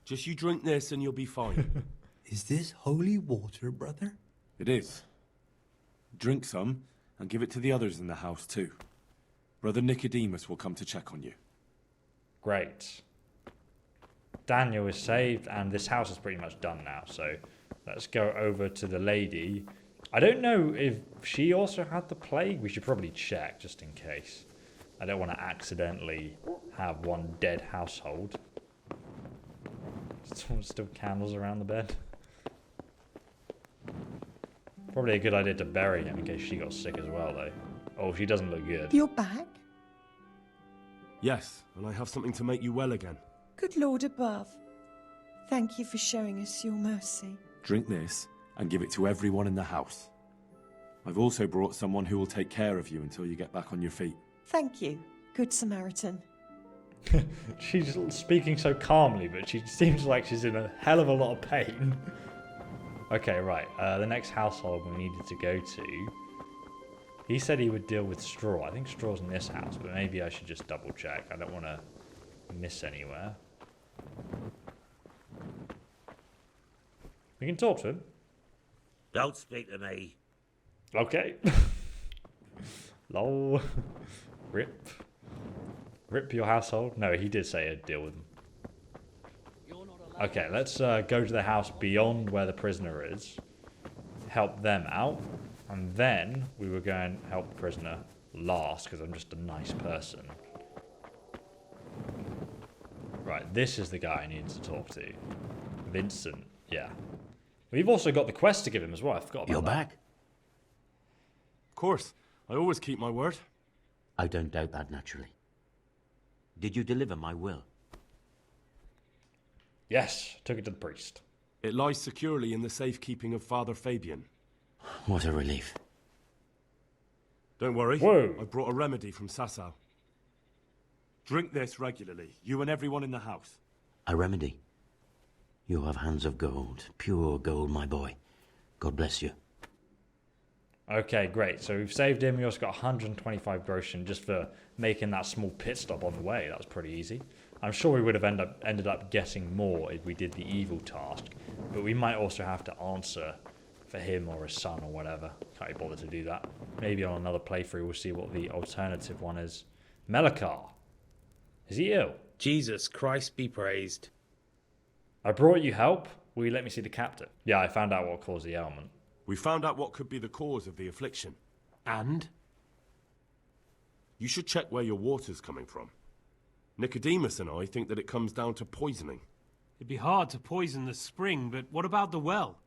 Just you drink this and you'll be fine. Is this holy water, brother? It is. Drink some and give it to the others in the house too. Brother Nicodemus will come to check on you. Great. Daniel is saved and this house is pretty much done now, so let's go over to the lady. I don't know if she also had the plague. We should probably check just in case. I don't want to accidentally have one dead household. Still candles around the bed. Probably a good idea to bury him in case she got sick as well, though. Oh, she doesn't look good. You're back? Yes, and I have something to make you well again. Good Lord above. Thank you for showing us your mercy. Drink this and give it to everyone in the house. I've also brought someone who will take care of you until you get back on your feet. Thank you, Good Samaritan. She's speaking so calmly, but she seems like she's in a hell of a lot of pain. Okay, right. The next household we needed to go to. He said he would deal with straw. I think straw's in this house, but maybe I should just double check. I don't want to miss anywhere. We can talk to him. Don't speak to me. Okay. Lol. Rip. Rip your household. No, he did say he'd deal with them. Okay, let's go to the house beyond where the prisoner is. Help them out. And then we were going to help the prisoner last, because I'm just a nice person. Right, this is the guy I need to talk to. Vincent, yeah. We've also got the quest to give him as well. I forgot about that. You're back? Of course. I always keep my word. I don't doubt that, naturally. Did you deliver my will? Yes, took it to the priest. It lies securely in the safekeeping of Father Fabian. What a relief. Don't worry. Whoa. I brought a remedy from Sasau. Drink this regularly, you and everyone in the house. A remedy? You have hands of gold, pure gold, my boy. God bless you. Okay, great. So we've saved him. We also got 125 groschen just for making that small pit stop on the way. That was pretty easy. I'm sure we would have ended up getting more if we did the evil task. But we might also have to answer for him or his son or whatever. Can't be bothered to do that. Maybe on another playthrough we'll see what the alternative one is. Melakar. Is he ill? Jesus Christ be praised. I brought you help. Will you let me see the captain? Yeah, I found out what caused the ailment. We found out what could be the cause of the affliction. And? You should check where your water's coming from. Nicodemus and I think that it comes down to poisoning. It'd be hard to poison the spring, but what about the well?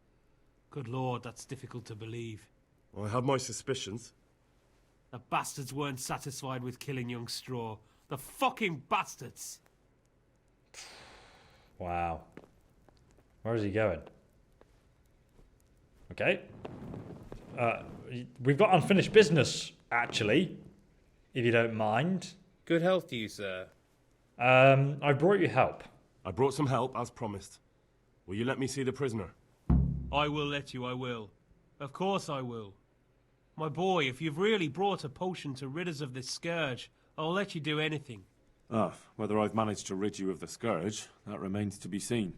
Good lord, that's difficult to believe. I have my suspicions. The bastards weren't satisfied with killing young Straw. The fucking bastards! Wow. Where is he going? Okay. We've got unfinished business, actually, if you don't mind. Good health to you, sir. I brought you help. I brought some help, as promised. Will you let me see the prisoner? I will let you, I will. Of course I will. My boy, if you've really brought a potion to rid us of this scourge, I'll let you do anything. Whether I've managed to rid you of the scourge, that remains to be seen.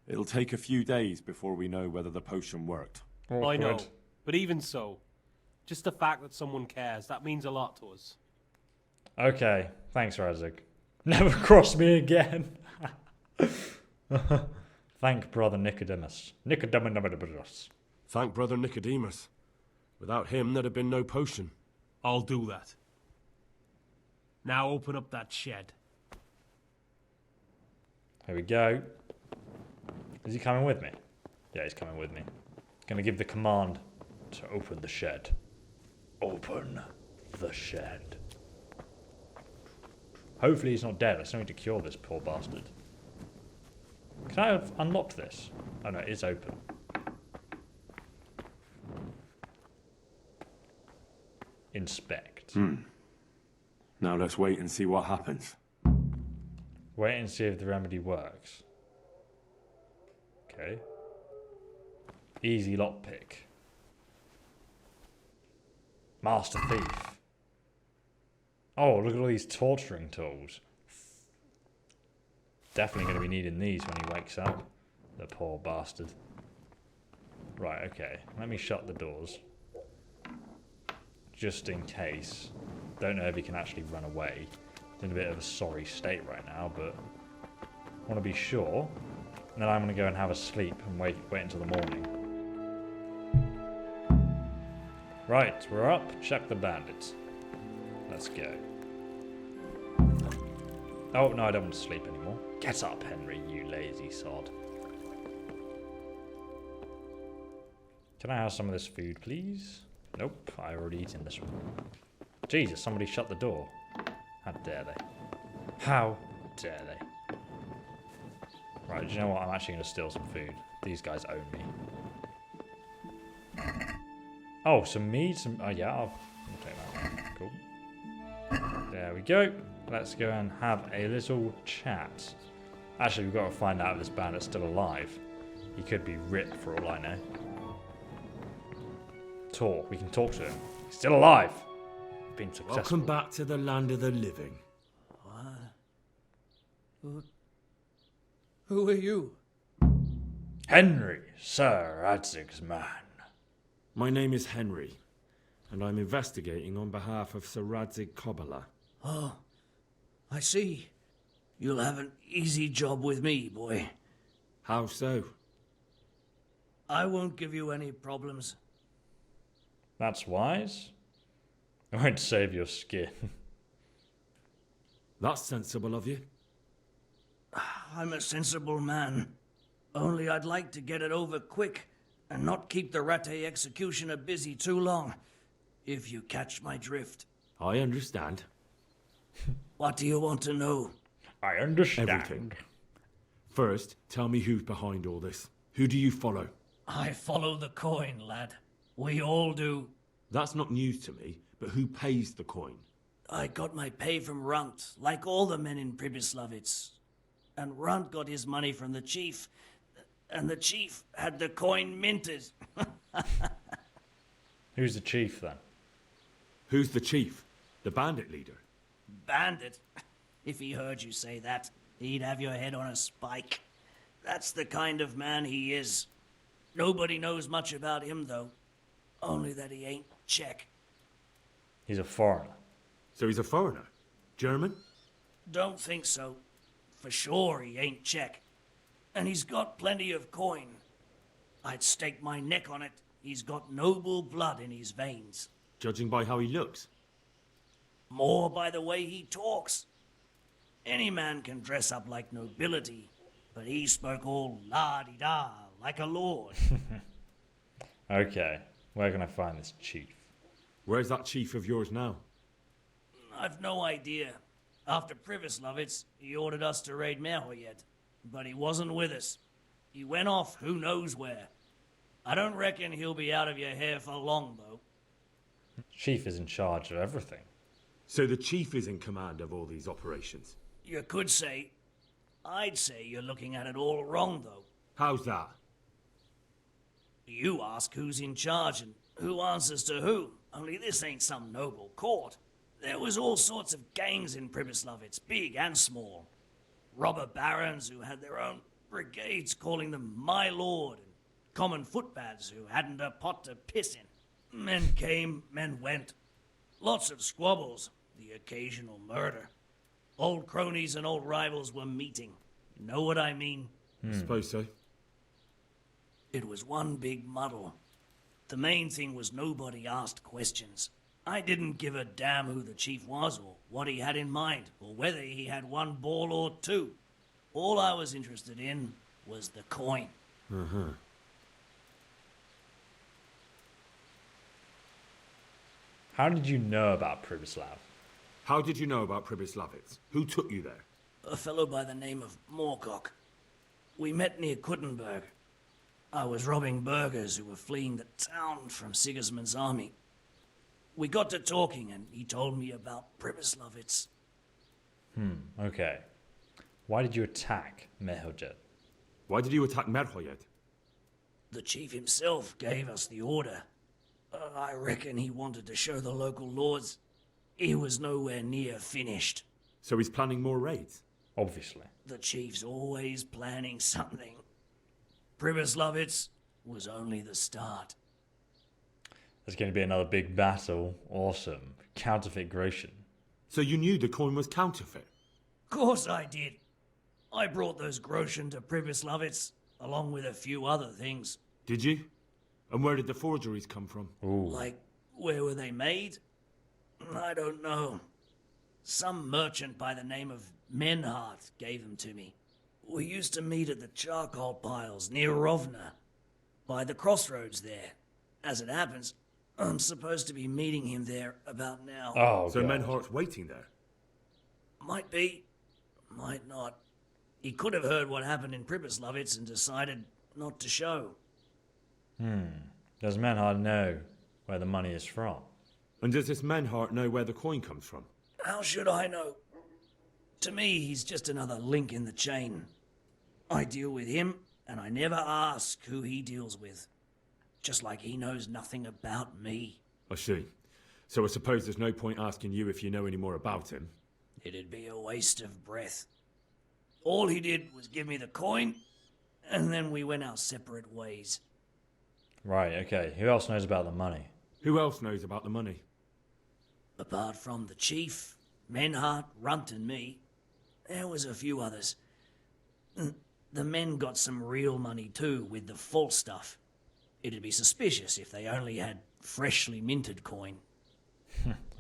It'll take a few days before we know whether the potion worked. Awkward. I know, but even so, just the fact that someone cares, that means a lot to us. Okay, thanks, Razzik. Never cross me again. Thank brother Nicodemus. Nicodemus. Thank brother Nicodemus. Without him, there'd have been no potion. I'll do that. Now open up that shed. Here we go. Is he coming with me? Yeah, he's coming with me. Gonna give the command to open the shed. Open the shed. Hopefully he's not dead. I still need to cure this poor bastard. Can I have unlocked this? Oh no, it is open. Inspect. Now let's wait and see what happens. Wait and see if the remedy works. Okay. Easy lockpick. Master Thief. Oh, look at all these torturing tools. Definitely going to be needing these when he wakes up. The poor bastard. Right, okay. Let me shut the doors. Just in case. Don't know if he can actually run away. He's in a bit of a sorry state right now, but I want to be sure. And then I'm going to go and have a sleep and wait until the morning. Right, we're up. Check the bandits. Let's go. Oh, no, I don't want to sleep anymore. Get up, Henry, you lazy sod. Can I have some of this food, please? Nope, I've already eaten this one. Jesus, somebody shut the door. How dare they? How dare they? Right, do you know what? I'm actually going to steal some food. These guys own me. Oh, some meat, oh yeah, I'll take that one. Cool. There we go. Let's go and have a little chat. Actually, we've got to find out if this bandit's still alive. He could be ripped for all I know. Talk. We can talk to him. He's still alive. Been successful. Welcome back to the land of the living. Who are you? Henry, Sir Radzig's man. My name is Henry, and I'm investigating on behalf of Sir Radzig Kobbler. Oh, I see. You'll have an easy job with me, boy. How so? I won't give you any problems. That's wise. I won't save your skin. That's sensible of you. I'm a sensible man. Only I'd like to get it over quick and not keep the Rattay executioner busy too long, if you catch my drift. I understand. What do you want to know? I understand. Everything. First, tell me who's behind all this. Who do you follow? I follow the coin, lad. We all do. That's not news to me, but who pays the coin? I got my pay from Runt, like all the men in Pribyslavitz. And Runt got his money from the chief, and the chief had the coin minted. Who's the chief, then? Who's the chief? The bandit leader? Bandit? If he heard you say that, he'd have your head on a spike. That's the kind of man he is. Nobody knows much about him, though. Only that he ain't Czech. He's a foreigner. So he's a foreigner? German? Don't think so. For sure he ain't Czech. And he's got plenty of coin. I'd stake my neck on it. He's got noble blood in his veins. Judging by how he looks. More by the way he talks. Any man can dress up like nobility, but he spoke all la-di-da, like a lord. Okay, where can I find this chief? Where's that chief of yours now? I've no idea. After Privislavitz, he ordered us to raid Merhojed, but he wasn't with us. He went off who knows where. I don't reckon he'll be out of your hair for long, though. Chief is in charge of everything. So the chief is in command of all these operations? You could say. I'd say you're looking at it all wrong, though. How's that? You ask who's in charge and who answers to who. Only this ain't some noble court. There was all sorts of gangs in Privislavitz, big and small. Robber barons who had their own brigades calling them my lord, and common footpads who hadn't a pot to piss in. Men came, men went. Lots of squabbles, the occasional murder. Old cronies and old rivals were meeting. You know what I mean? Suppose so. It was one big muddle. The main thing was nobody asked questions. I didn't give a damn who the chief was or what he had in mind or whether he had one ball or two. All I was interested in was the coin. Uh-huh. How did you know about Pribislav? How did you know about Pribislavitz? Who took you there? A fellow by the name of Moorcock. We met near Kuttenberg. I was robbing burghers who were fleeing the town from Sigismund's army. We got to talking and he told me about Pribislavitz. Okay. Why did you attack Merhojed? Why did you attack Merhojed? The chief himself gave us the order. I reckon he wanted to show the local lords he was nowhere near finished. So he's planning more raids? Obviously. The chief's always planning something. Pribislavitz was only the start. There's going to be another big battle. Awesome. Counterfeit Groshen. So you knew the coin was counterfeit? Course I did. I brought those Groshen to Pribislavitz, along with a few other things. Did you? And where did the forgeries come from? Ooh. Like, where were they made? I don't know. Some merchant by the name of Menhart gave them to me. We used to meet at the charcoal piles near Rovna, by the crossroads there. As it happens, I'm supposed to be meeting him there about now. Oh, so God. Menhart's waiting there? Might be, might not. He could have heard what happened in Pribislavitz and decided not to show. Does Menhard know where the money is from? And does this Menhart know where the coin comes from? How should I know? To me, he's just another link in the chain. I deal with him, and I never ask who he deals with. Just like he knows nothing about me. I see. So I suppose there's no point asking you if you know any more about him. It'd be a waste of breath. All he did was give me the coin, and then we went our separate ways. Right, okay. Who else knows about the money? Who else knows about the money? Apart from the chief, Menhart, Runt, and me, there was a few others. The men got some real money too, with the false stuff. It'd be suspicious if they only had freshly minted coin.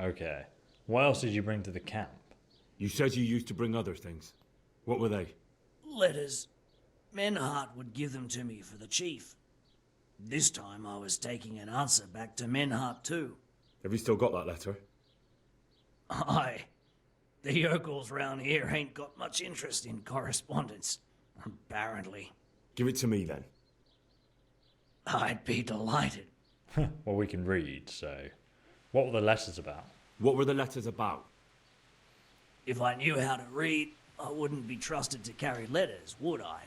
Okay. What else did you bring to the camp? You said you used to bring other things. What were they? Letters. Menhart would give them to me for the chief. This time I was taking an answer back to Menhart too. Have you still got that letter? Aye. The yokels round here ain't got much interest in correspondence, apparently. Give it to me then. I'd be delighted. Well, we can read, so... What were the letters about? What were the letters about? If I knew how to read, I wouldn't be trusted to carry letters, would I?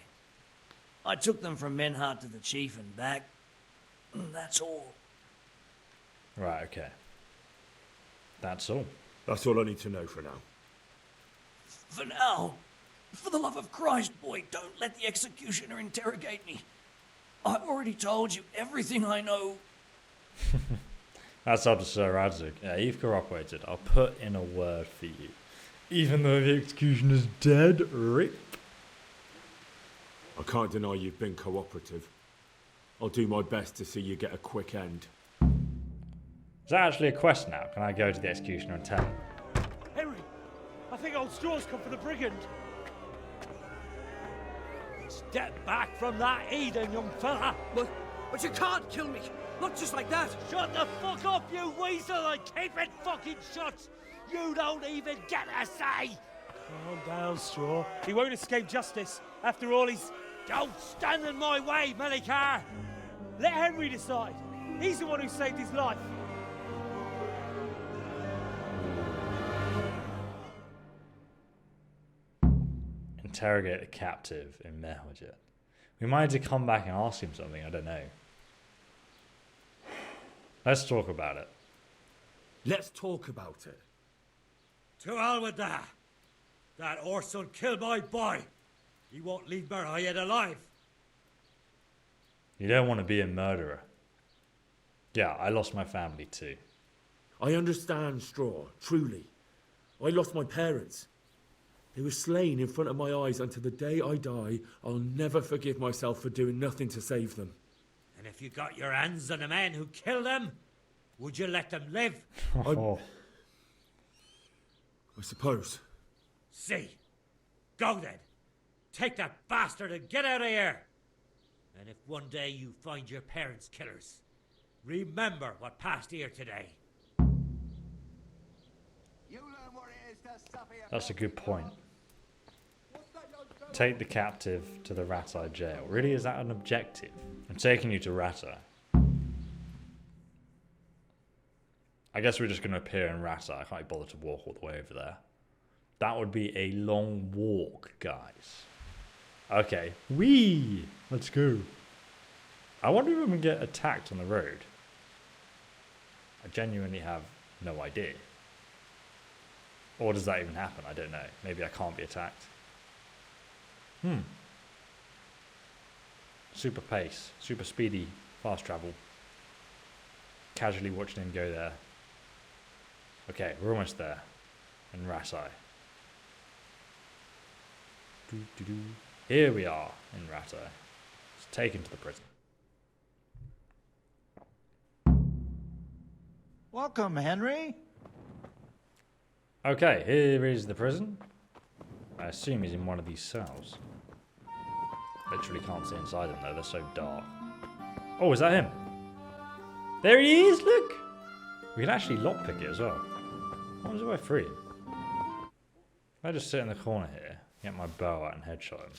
I took them from Menhart to the chief and back. That's all. Right, okay. That's all. That's all I need to know for now. For now, for the love of Christ, boy, don't let the executioner interrogate me. I've already told you everything I know. That's up to Sir Radzig. Yeah, you've cooperated. I'll put in a word for you. Even though the executioner's dead, rip. I can't deny you've been cooperative. I'll do my best to see you get a quick end. Is that actually a quest now? Can I go to the executioner and tell him? Henry, I think old Straw's come for the brigand. Step back from that Eden, young fella. But you can't kill me. Not just like that. Shut the fuck up, you weasel, and keep it fucking shut. You don't even get a say. Calm down, Straw. He won't escape justice. After all, he's... Don't stand in my way, Melikar. Let Henry decide. He's the one who saved his life. Interrogate the captive in Merhojed. We might need to come back and ask him something, I don't know. Let's talk about it. Let's talk about it. To hell with that. That Orson killed my boy. He won't leave Merhojed alive. You don't want to be a murderer. Yeah, I lost my family too. I understand, Straw, truly. I lost my parents. They were slain in front of my eyes, and to the day I die, I'll never forgive myself for doing nothing to save them. And if you got your hands on the men who killed them, would you let them live? I suppose. See. Go then. Take that bastard and get out of here. And if one day you find your parents' killers, remember what passed here today. That's a good point. Take the captive to the Ratai jail. Really, is that an objective? I'm taking you to Ratai. I guess we're just going to appear in Ratai. I can't be bothered to walk all the way over there. That would be a long walk, guys. Okay. Whee! Let's go. I wonder if we can get attacked on the road. I genuinely have no idea. Or does that even happen? I don't know. Maybe I can't be attacked. Super pace. Super speedy. Fast travel. Casually watching him go there. Okay, we're almost there. In Ratai. Here we are in Ratai. It's taken to the prison. Welcome, Henry. Okay, here is the prison. I assume he's in one of these cells. Literally can't see inside them though, they're so dark. Oh, is that him? There he is, look! We can actually lockpick it as well. What was the way free him? If I just sit in the corner here, get my bow out and headshot him.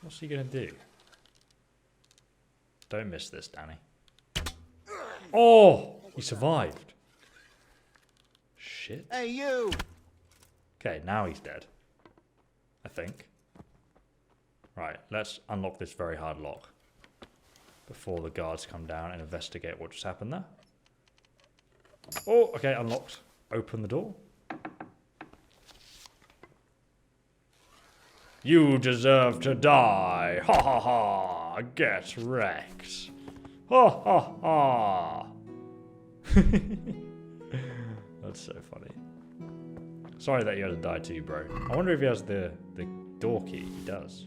What's he gonna do? Don't miss this, Danny. Oh! He survived. Shit. Hey, you! Okay, now he's dead. I think. Right, let's unlock this very hard lock before the guards come down and investigate what just happened there. Oh, okay, unlocked. Open the door. You deserve to die. Ha ha ha. Get wrecked. Ha ha ha. That's so funny. Sorry that you had to die too, bro. I wonder if he has the door key. He does.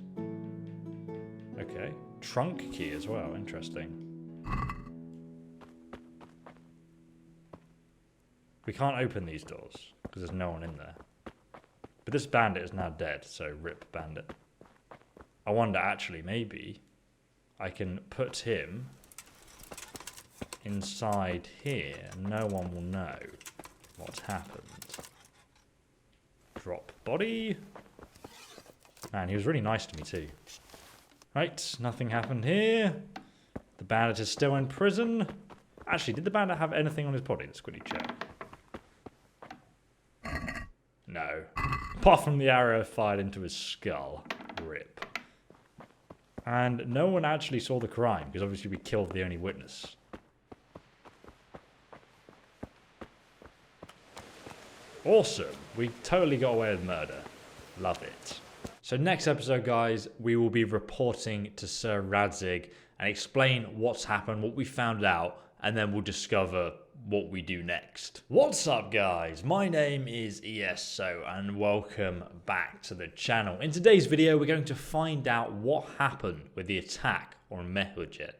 Okay. Trunk key as well. Interesting. We can't open these doors because there's no one in there. But this bandit is now dead, so rip bandit. I wonder actually, maybe I can put him inside here. No one will know what's happened. Drop body. Man, he was really nice to me too. Right, nothing happened here. The bandit is still in prison. Actually, did the bandit have anything on his body? Let's quickly check. No. Apart from the arrow fired into his skull. Rip. And no one actually saw the crime, because obviously we killed the only witness. Awesome. We totally got away with murder. Love it. So next episode, guys, we will be reporting to Sir Radzig and explain what's happened, what we found out, and then we'll discover what we do next. What's up guys, my name is ESO and welcome back to the channel. In today's video we're going to find out what happened with the attack on Merhojed.